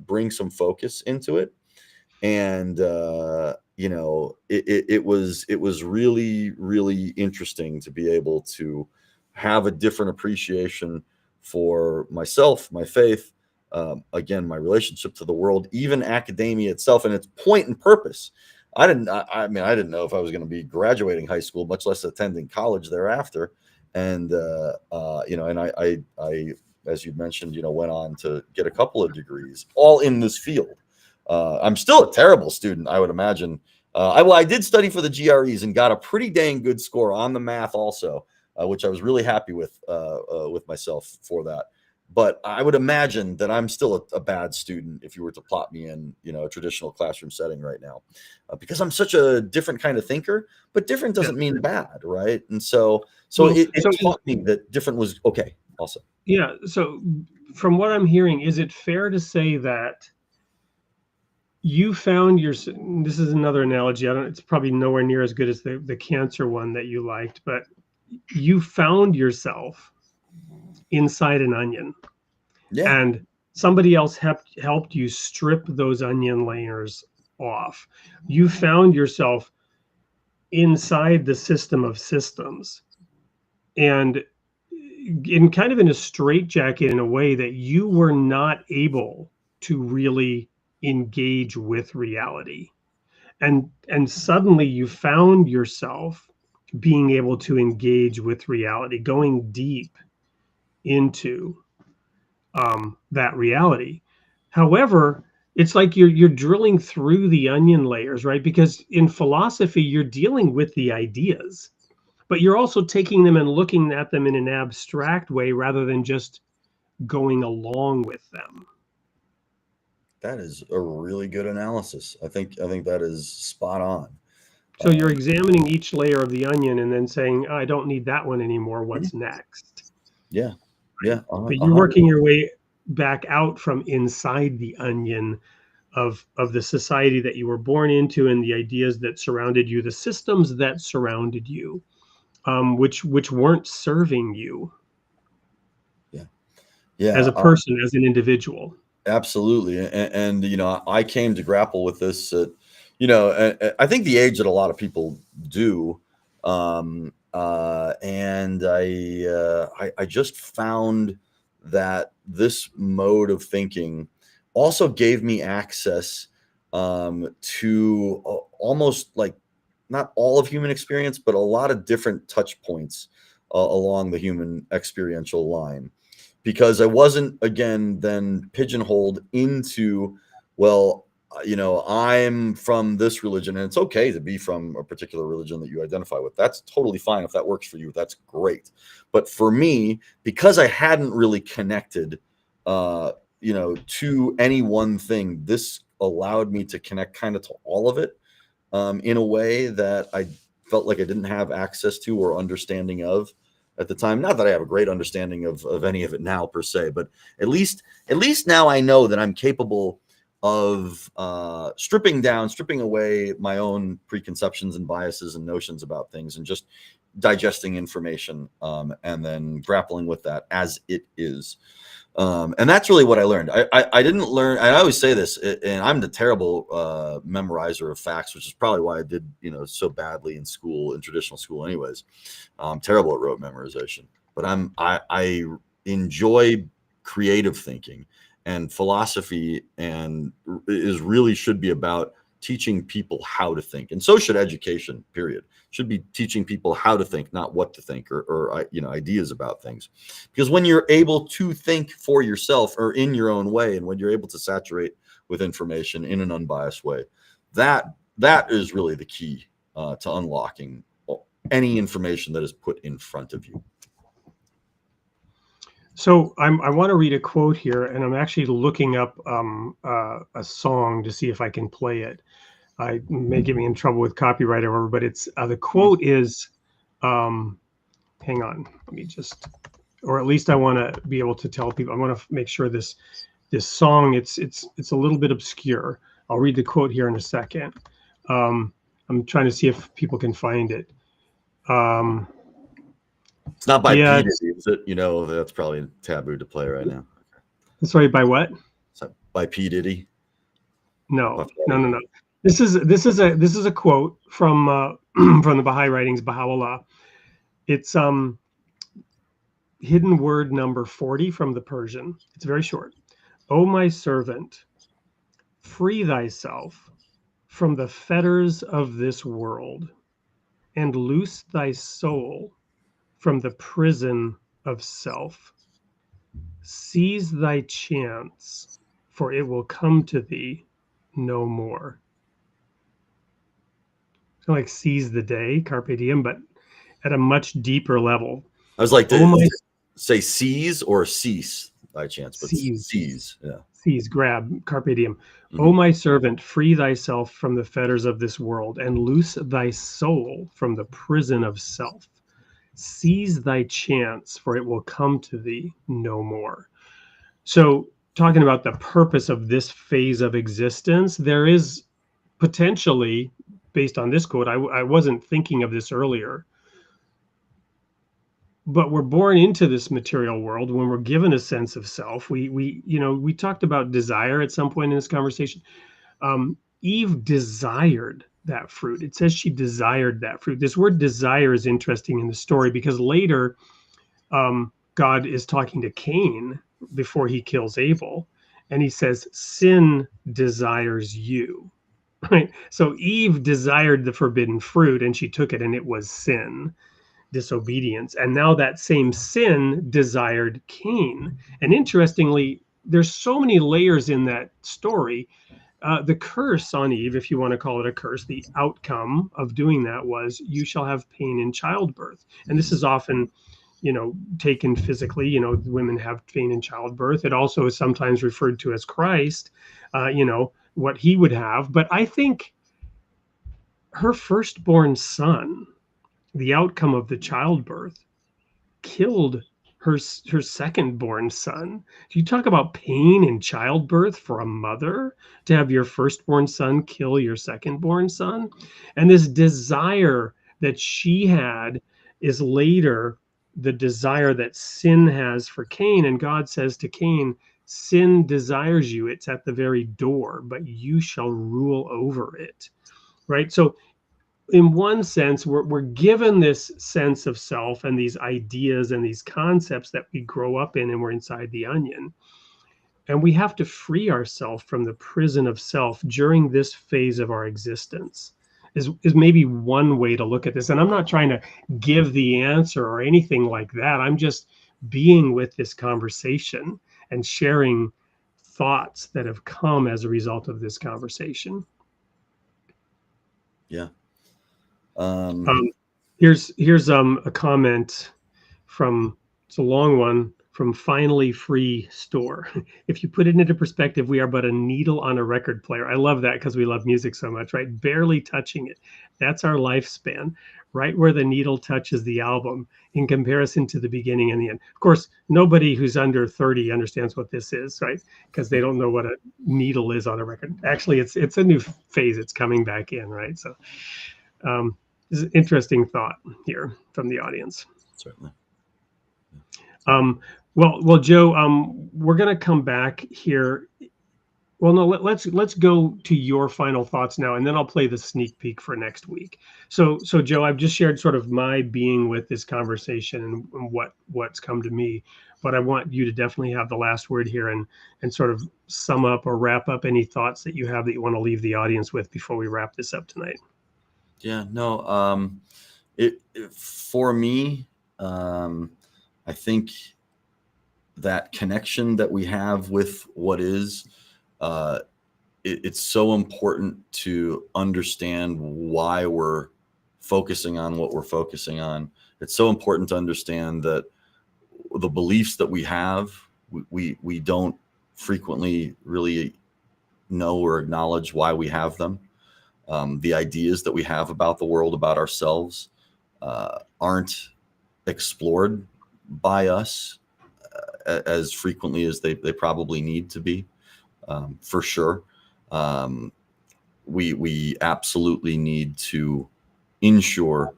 bring some focus into it. And you know, it was really, really interesting to be able to have a different appreciation for myself, my faith, again, my relationship to the world, even academia itself and its point and purpose. I didn't know if I was going to be graduating high school, much less attending college thereafter. And you know, and I, as you mentioned, you know, went on to get a couple of degrees, all in this field. I'm still a terrible student, I would imagine. I did study for the GREs and got a pretty dang good score on the math also, which I was really happy with myself for that. But I would imagine that I'm still a bad student if you were to plot me in, you know, a traditional classroom setting right now, because I'm such a different kind of thinker. But different doesn't mean bad, right? And so it taught me that different was okay also. Yeah. So from what I'm hearing, is it fair to say that you found this is another analogy. It's probably nowhere near as good as the cancer one that you liked, but you found yourself inside an onion, and somebody else helped you strip those onion layers off. You found yourself inside the system of systems, and in kind of in a straitjacket, in a way that you were not able to really engage with reality. And suddenly you found yourself being able to engage with reality, going deep into that reality. However, it's like you're drilling through the onion layers, right? Because in philosophy, you're dealing with the ideas, but you're also taking them and looking at them in an abstract way rather than just going along with them. That is a really good analysis. I think that is spot on. So you're examining each layer of the onion and then saying, oh, I don't need that one anymore. What's next? Yeah. Yeah. But you're working your way back out from inside the onion of the society that you were born into and the ideas that surrounded you, the systems that surrounded you, which weren't serving you Yeah, as a person, as an individual. absolutely. And you know, I came to grapple with this at, you know, I think the age that a lot of people do. And I just found that this mode of thinking also gave me access to almost like not all of human experience, but a lot of different touch points along the human experiential line, because I wasn't again then pigeonholed into, well, you know, I'm from this religion, and it's okay to be from a particular religion that you identify with. That's totally fine. If that works for you, that's great. But for me, because I hadn't really connected, you know, to any one thing, this allowed me to connect kind of to all of it in a way that I felt like I didn't have access to or understanding of at the time. Not that I have a great understanding of any of it now per se, but at least now I know that I'm capable of stripping away my own preconceptions and biases and notions about things, and just digesting information and then grappling with that as it is. And that's really what I learned. I didn't learn, I always say this, and I'm the terrible memorizer of facts, which is probably why I did, you know, so badly in school, in traditional school anyways. I'm terrible at rote memorization, but I enjoy creative thinking, and philosophy and should be about teaching people how to think. And so should education, period. Should be teaching people how to think, not what to think, or you know, ideas about things. Because when you're able to think for yourself or in your own way, and when you're able to saturate with information in an unbiased way, that is really the key to unlocking any information that is put in front of you. So I want to read a quote here, and I'm actually looking up a song to see if I can play it. I may get me in trouble with copyright or whatever, but it's the quote is, hang on, let me just, or at least I want to be able to tell people. I want to make sure this song, it's a little bit obscure. I'll read the quote here in a second. I'm trying to see if people can find it. It's not by P. Diddy, is it? You know, that's probably taboo to play right now. Sorry, by what? By P. Diddy? No. This is a quote from from the Baha'i writings, Baha'u'llah. It's hidden word number 40 from the Persian. It's very short. O my servant, free thyself from the fetters of this world, and loose thy soul from the prison of self. Seize thy chance, for it will come to thee no more. Kind of like seize the day, carpe diem, but at a much deeper level. I was like, say seize or cease by chance, but seize, yeah. Seize, grab, carpe diem. Mm-hmm. O my servant, free thyself from the fetters of this world, and loose thy soul from the prison of self. Seize thy chance, for it will come to thee no more. So, talking about the purpose of this phase of existence, there is potentially, based on this quote, I wasn't thinking of this earlier, but we're born into this material world. When we're given a sense of self, we talked about desire at some point in this conversation. Eve desired that fruit. It says she desired that fruit. This word desire is interesting in the story, because later God is talking to Cain before he kills Abel, and he says, sin desires you. Right? So Eve desired the forbidden fruit, and she took it, and it was sin, disobedience. And now that same sin desired Cain. And interestingly, there's so many layers in that story. The curse on Eve, if you want to call it a curse, the outcome of doing that was, you shall have pain in childbirth. And this is often, taken physically, women have pain in childbirth. It also is sometimes referred to as Christ, what he would have. But I think her firstborn son, the outcome of the childbirth, killed her second-born son. You talk about pain in childbirth for a mother to have your firstborn son kill your second-born son, and this desire that she had is later the desire that sin has for Cain. And God says to Cain, sin desires you, it's at the very door, but you shall rule over it. Right? So in one sense, we're given this sense of self and these ideas and these concepts that we grow up in, and we're inside the onion. And we have to free ourselves from the prison of self during this phase of our existence is maybe one way to look at this. And I'm not trying to give the answer or anything like that. I'm just being with this conversation and sharing thoughts that have come as a result of this conversation. Yeah. Here's a comment from, it's a long one, from Finally Free Store. If you put it into perspective, we are but a needle on a record player. I love that because we love music so much, right? Barely touching it. That's our lifespan, right where the needle touches the album in comparison to the beginning and the end. Of course, nobody who's under 30 understands what this is, right? Because they don't know what a needle is on a record. Actually, it's a new phase. It's coming back in, right? So this is an interesting thought here from the audience. Certainly. Well, Joe, we're going to come back here. Well, no, let's go to your final thoughts now, and then I'll play the sneak peek for next week. So Joe, I've just shared sort of my being with this conversation and what's come to me, but I want you to definitely have the last word here and sort of sum up or wrap up any thoughts that you have that you want to leave the audience with before we wrap this up tonight. Yeah, no, for me, I think that connection that we have with what is, it's so important to understand why we're focusing on what we're focusing on. It's so important to understand that the beliefs that we have, we don't frequently really know or acknowledge why we have them. The ideas that we have about the world, about ourselves, aren't explored by us as frequently as they probably need to be, for sure. We absolutely need to ensure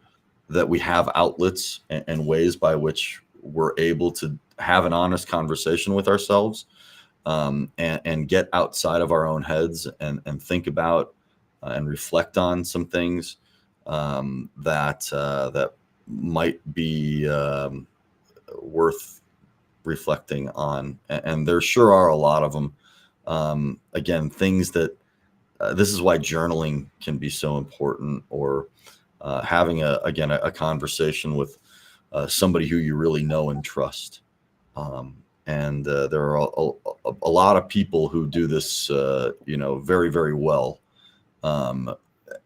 that we have outlets and ways by which we're able to have an honest conversation with ourselves, and get outside of our own heads and think about and reflect on some things that might be worth reflecting on. And there sure are a lot of them. Again, things that this is why journaling can be so important, or having a conversation with somebody who you really know and trust. And there are a lot of people who do this, very, very well.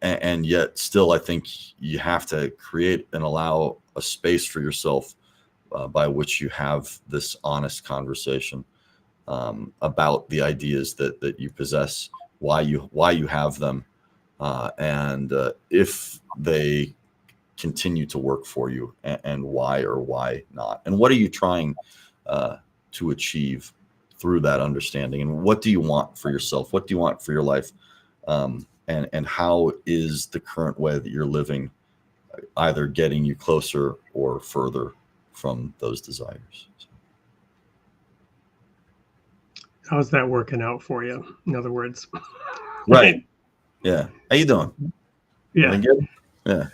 And yet still, I think you have to create and allow a space for yourself by which you have this honest conversation about the ideas that you possess, why you have them, and if they continue to work for you, and why or why not, and what are you trying to achieve through that understanding, and what do you want for yourself, what do you want for your life, and how is the current way that you're living either getting you closer or further from those desires. How's that working out for you? In other words, right? Yeah. How you doing? Yeah. Good? Yeah.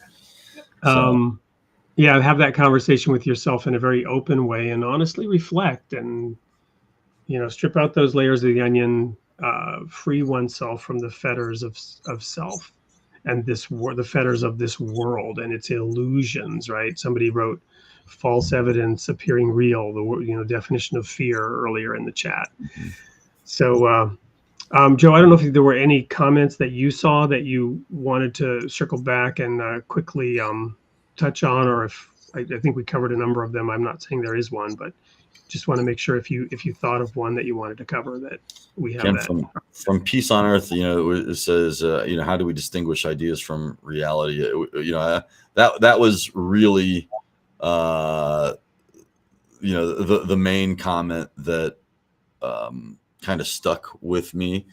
Yeah. Have that conversation with yourself in a very open way, and honestly reflect, and strip out those layers of the onion. Free oneself from the fetters of self and the fetters of this world and its illusions, right? Somebody wrote false evidence appearing real, the definition of fear earlier in the chat. Mm-hmm. So, Joe, I don't know if there were any comments that you saw that you wanted to circle back and quickly touch on, or if I think we covered a number of them. I'm not saying there is one, but just want to make sure if you thought of one that you wanted to cover, that we have that. From Peace on Earth, it says, how do we distinguish ideas from reality? That was really you know, the main comment that kind of stuck with me,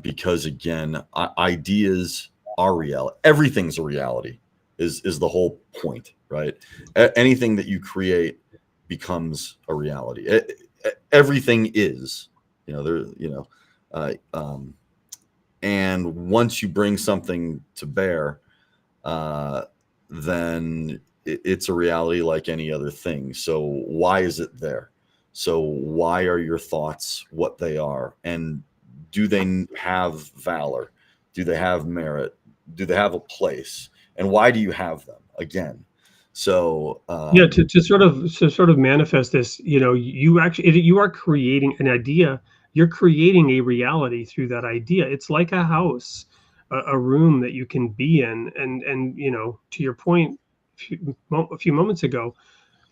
because again, ideas are reality. Everything's a reality is the whole point, right? Anything that you create becomes a reality. Everything is, you know, there, you know, and once you bring something to bear, then it's a reality like any other thing. So why is it there? So why are your thoughts what they are? And do they have valor? Do they have merit? Do they have a place? And why do you have them again? So yeah, to sort of manifest this, you know, you are creating an idea. You're creating a reality through that idea. It's like a house, a room that you can be in. And you know, to your point a few moments ago,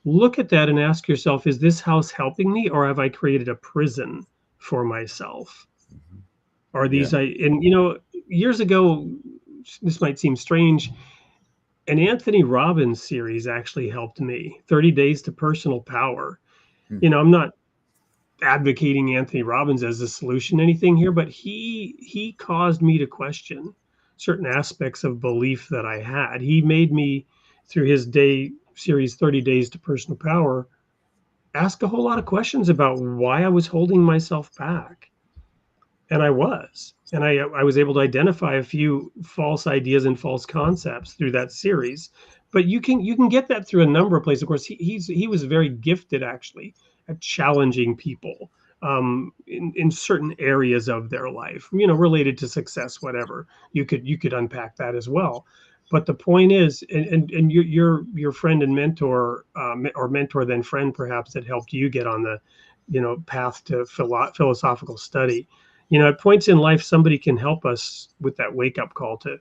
look at that and ask yourself, is this house helping me, or have I created a prison for myself? Are these and you know, years ago, this might seem strange, an Anthony Robbins series actually helped me. 30 Days to Personal Power. You know, I'm not advocating Anthony Robbins as a solution to anything here, but he caused me to question certain aspects of belief that I had. He made me, through his day series 30 Days to Personal Power, ask a whole lot of questions about why I was holding myself back. And I was. And I was able to identify a few false ideas and false concepts through that series. But you can get that through a number of places. Of course, he was very gifted actually at challenging people in certain areas of their life, you know, related to success, whatever. You could unpack that as well. But the point is, and your friend and mentor, or mentor then friend perhaps, that helped you get on the, you know, path to philosophical study. You know, at points in life, somebody can help us with that wake up call to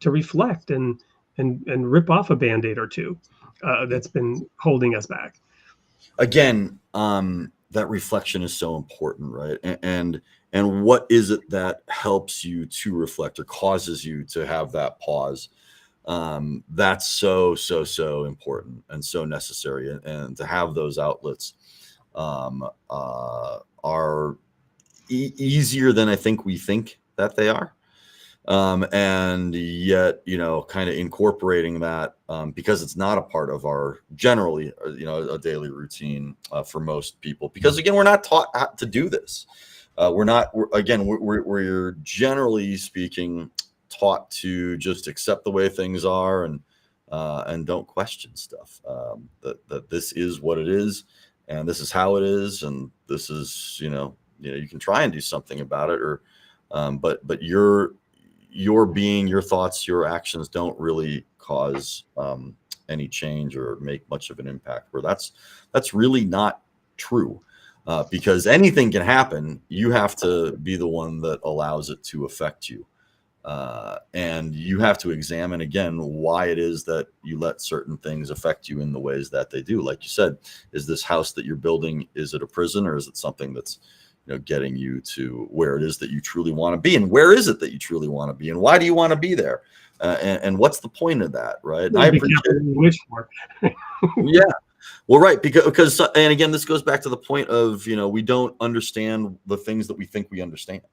reflect and rip off a Band-Aid or two that's been holding us back. Again, that reflection is so important, right? And what is it that helps you to reflect or causes you to have that pause? That's so important and so necessary. And to have those outlets are easier than I think we think that they are. And yet, you know, kind of incorporating that, because it's not a part of our generally, you know, a daily routine for most people, because again, we're not taught how to do this. We're generally speaking taught to just accept the way things are and don't question stuff. That this is what it is, and this is how it is, and this is, you know, you can try and do something about it, or but your being, your thoughts, your actions don't really cause any change or make much of an impact. Where that's really not true, because anything can happen. You have to be the one that allows it to affect you, and you have to examine again why it is that you let certain things affect you in the ways that they do. Like you said, is this house that you're building, is it a prison, or is it something that's, you know, getting you to where it is that you truly want to be? And where is it that you truly want to be? And why do you want to be there? And what's the point of that, right? And I appreciate yeah. Well, right. Because, and again, this goes back to the point of, you know, we don't understand the things that we think we understand,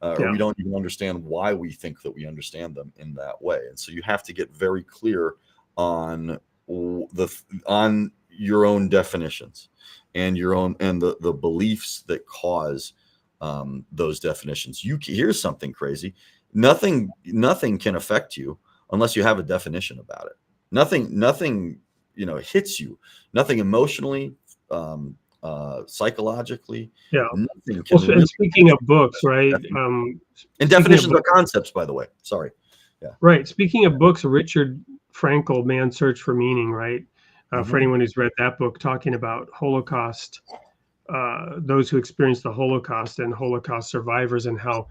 or we don't even understand why we think that we understand them in that way. And so you have to get very clear on your own definitions and your own, and the beliefs that cause those definitions. Here's something crazy. Nothing can affect you unless you have a definition about it. Nothing, you know, hits you. Nothing emotionally, psychologically. Yeah. Nothing can well, and speaking of books, right? And definitions are concepts, by the way. Sorry. Yeah. Right. Speaking of books, Richard Frankel, Man's Search for Meaning, right? For anyone who's read that book, talking about Holocaust, those who experienced the Holocaust and Holocaust survivors, and how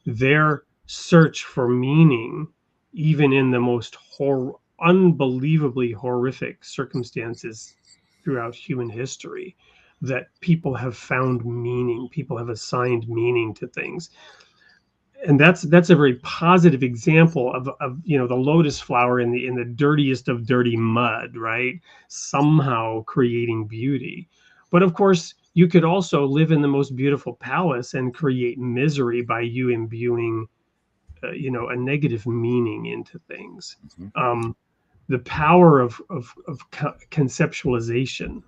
their search for meaning, even in the most unbelievably horrific circumstances throughout human history, that people have found meaning, people have assigned meaning to things. And that's a very positive example of you know, the lotus flower in the dirtiest of dirty mud, right? Somehow creating beauty. But of course, you could also live in the most beautiful palace and create misery by you imbuing, a negative meaning into things. The power of conceptualization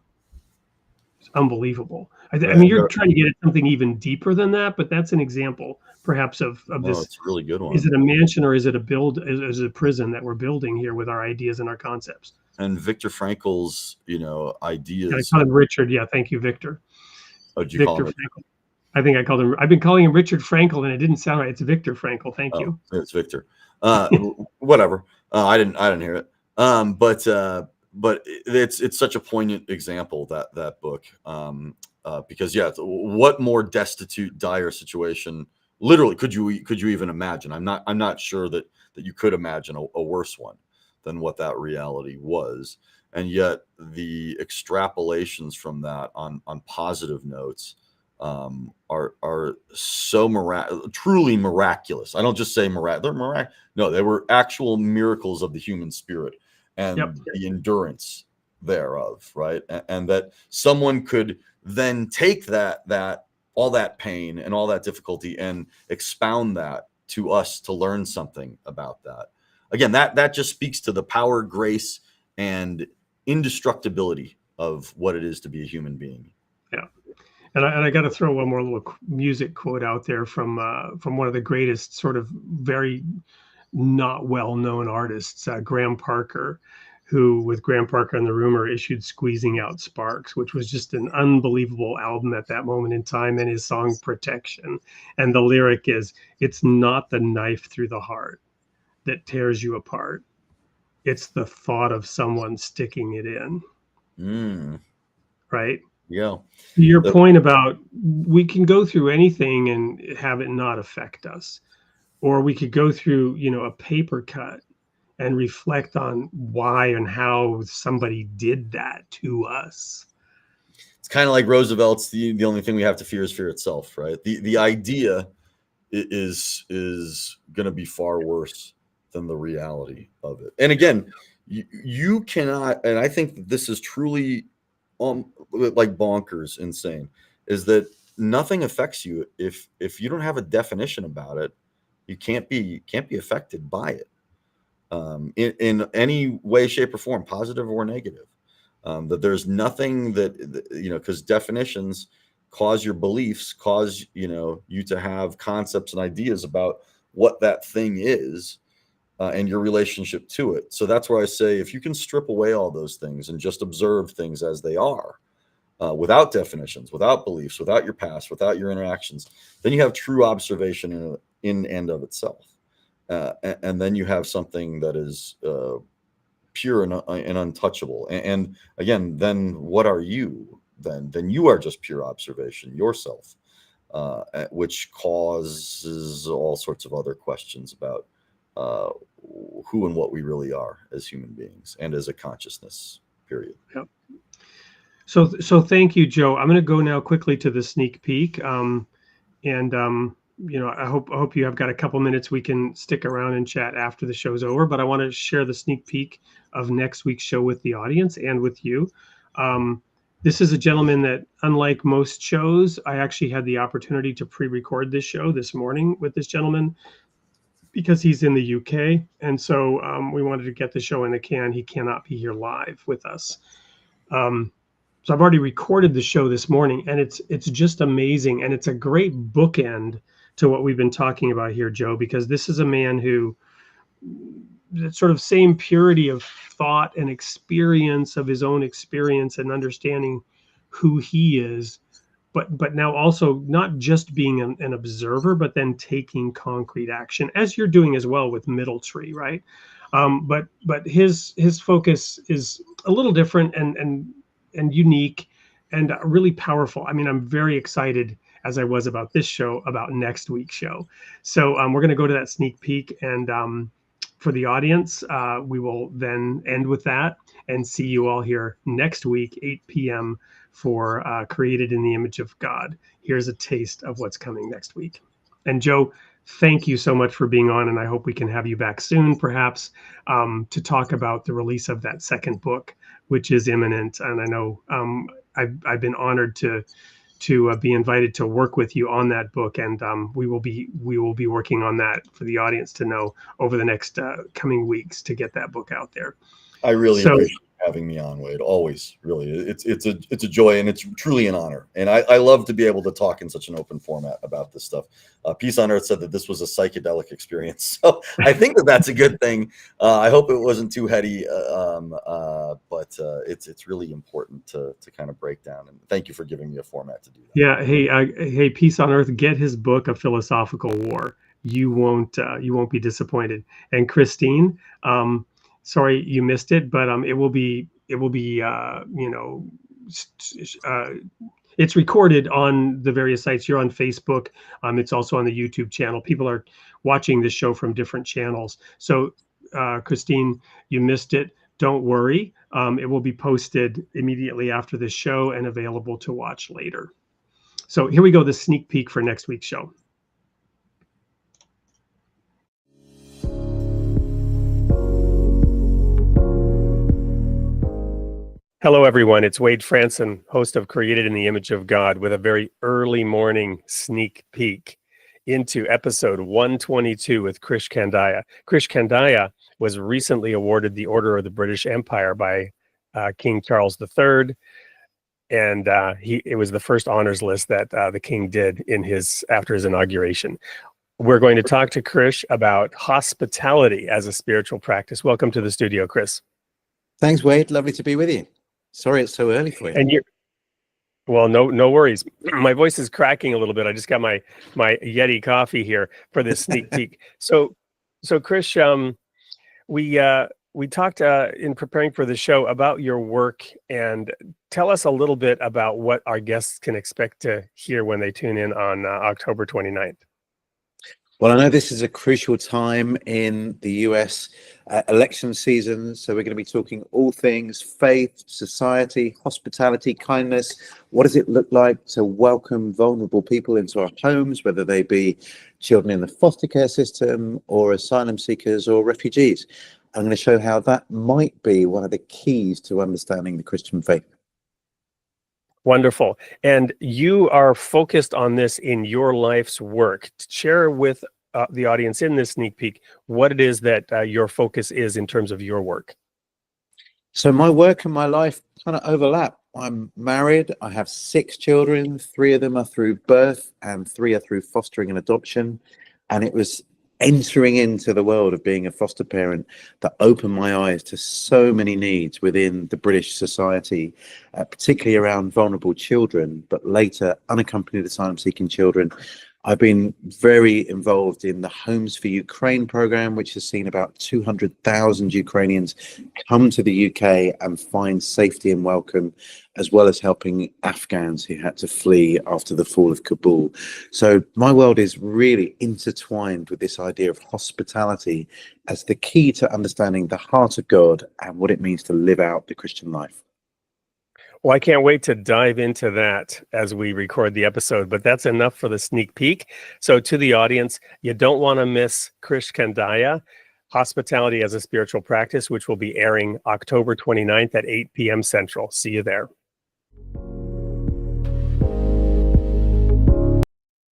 is unbelievable. I mean, you're trying to get at something even deeper than that, but that's an example, perhaps, of this. It's a really good one. Is it a mansion or is it is it a prison that we're building here with our ideas and our concepts? And Viktor Frankl's, ideas. I call him Richard. Yeah, thank you, Victor. Oh, did you Victor call him Frankl. I think I called him. I've been calling him Richard Frankel, and it didn't sound right. It's Viktor Frankl. Thank you. It's Victor. Whatever. I didn't hear it. But it's such a poignant example, that book. Because what more destitute, dire situation literally could you even imagine? I'm not sure that you could imagine a worse one than what that reality was. And yet the extrapolations from that on positive notes are so truly miraculous. I don't just say they're no, they were actual miracles of the human spirit and the endurance thereof, right? And that someone could then take that all that pain and all that difficulty and expound that to us to learn something about that. Again, that just speaks to the power, grace, and indestructibility of what it is to be a human being. Yeah. And I got to throw one more little music quote out there from one of the greatest sort of very not well-known artists, Graham Parker, who with Graham Parker and the Rumor issued Squeezing Out Sparks, which was just an unbelievable album at that moment in time, and his song Protection. And the lyric is, "It's not the knife through the heart that tears you apart. It's the thought of someone sticking it in." Right? Yeah. To your point about we can go through anything and have it not affect us, or we could go through, a paper cut and reflect on why and how somebody did that to us. It's kind of like Roosevelt's the only thing we have to fear is fear itself, right? The idea is going to be far worse than the reality of it. And again, you cannot, and I think that this is truly like bonkers insane, is that nothing affects you if you don't have a definition about it. You can't be affected by it in any way, shape, or form, positive or negative. That there's nothing that because definitions cause your beliefs, cause you to have concepts and ideas about what that thing is and your relationship to it. So that's where I say, if you can strip away all those things and just observe things as they are, without definitions, without beliefs, without your past, without your interactions, then you have true observation in and of itself. And then you have something that is pure and untouchable. And again, then what are you? Then you are just pure observation yourself, which causes all sorts of other questions about who and what we really are as human beings and as a consciousness, period. Yep. So thank you, Joe. I'm going to go now quickly to the sneak peek. I hope you have got a couple minutes. We can stick around and chat after the show's over, but I want to share the sneak peek of next week's show with the audience and with you. This is a gentleman that, unlike most shows, I actually had the opportunity to pre-record this show this morning with this gentleman because he's in the UK. And so we wanted to get the show in the can. He cannot be here live with us. So I've already recorded the show this morning, and it's just amazing. And it's a great bookend to what we've been talking about here, Joe, because this is a man who, that sort of same purity of thought and experience of his own experience and understanding who he is, but now also not just being an observer, but then taking concrete action, as you're doing as well with Middle Tree, right? But his focus is a little different and unique and really powerful. I mean, I'm very excited, as I was about this show, about next week's show. So we're going to go to that sneak peek, and for the audience, we will then end with that and see you all here next week, 8 p.m. for Created in the Image of God. Here's a taste of what's coming next week. And Joe, thank you so much for being on, and I hope we can have you back soon, perhaps, to talk about the release of that second book, which is imminent. And I know I've been honored to be invited to work with you on that book, and we will be working on that for the audience to know over the next coming weeks to get that book out there. I really appreciate having me on, Wade. Always, really, it's a joy, and it's truly an honor. And I love to be able to talk in such an open format about this stuff. Peace on Earth said that this was a psychedelic experience, so I think that's a good thing. I hope it wasn't too heady, but it's really important to kind of break down. And thank you for giving me a format to do that. Yeah. Hey, Peace on Earth. Get his book, A Philosophical War. You won't be disappointed. And Christine, sorry you missed it, but it will be it's recorded on the various sites. You're on Facebook. It's also on the YouTube channel. People are watching this show from different channels. So Christine, you missed it. Don't worry. It will be posted immediately after the show and available to watch later. So here we go, the sneak peek for next week's show. Hello, everyone. It's Wade Franson, host of Created in the Image of God, with a very early morning sneak peek into episode 122 with Krish Kandiah. Krish Kandiah was recently awarded the Order of the British Empire by King Charles III, and it was the first honors list that the king did after his inauguration. We're going to talk to Krish about hospitality as a spiritual practice. Welcome to the studio, Chris. Thanks, Wade. Lovely to be with you. Sorry it's so early for you. And well, no worries. My voice is cracking a little bit. I just got my Yeti coffee here for this sneak peek. So Krish, we talked in preparing for the show about your work, and tell us a little bit about what our guests can expect to hear when they tune in on October 29th. Well, I know this is a crucial time in the US election season, so we're going to be talking all things faith, society, hospitality, kindness. What does it look like to welcome vulnerable people into our homes, whether they be children in the foster care system or asylum seekers or refugees? I'm going to show how that might be one of the keys to understanding the Christian faith. Wonderful. And you are focused on this in your life's work. Share with the audience in this sneak peek what it is that your focus is in terms of your work. So my work and my life kind of overlap. I'm married. I have 6 children. 3 of them are through birth and 3 are through fostering and adoption. And it was entering into the world of being a foster parent that opened my eyes to so many needs within the British society, particularly around vulnerable children, but later unaccompanied asylum-seeking children. I've been very involved in the Homes for Ukraine program, which has seen about 200,000 Ukrainians come to the UK and find safety and welcome, as well as helping Afghans who had to flee after the fall of Kabul. So my world is really intertwined with this idea of hospitality as the key to understanding the heart of God and what it means to live out the Christian life. Well, I can't wait to dive into that as we record the episode, but that's enough for the sneak peek. So to the audience, you don't want to miss Krish Kandiah, Hospitality as a Spiritual Practice, which will be airing October 29th at 8 p.m. Central. See you there.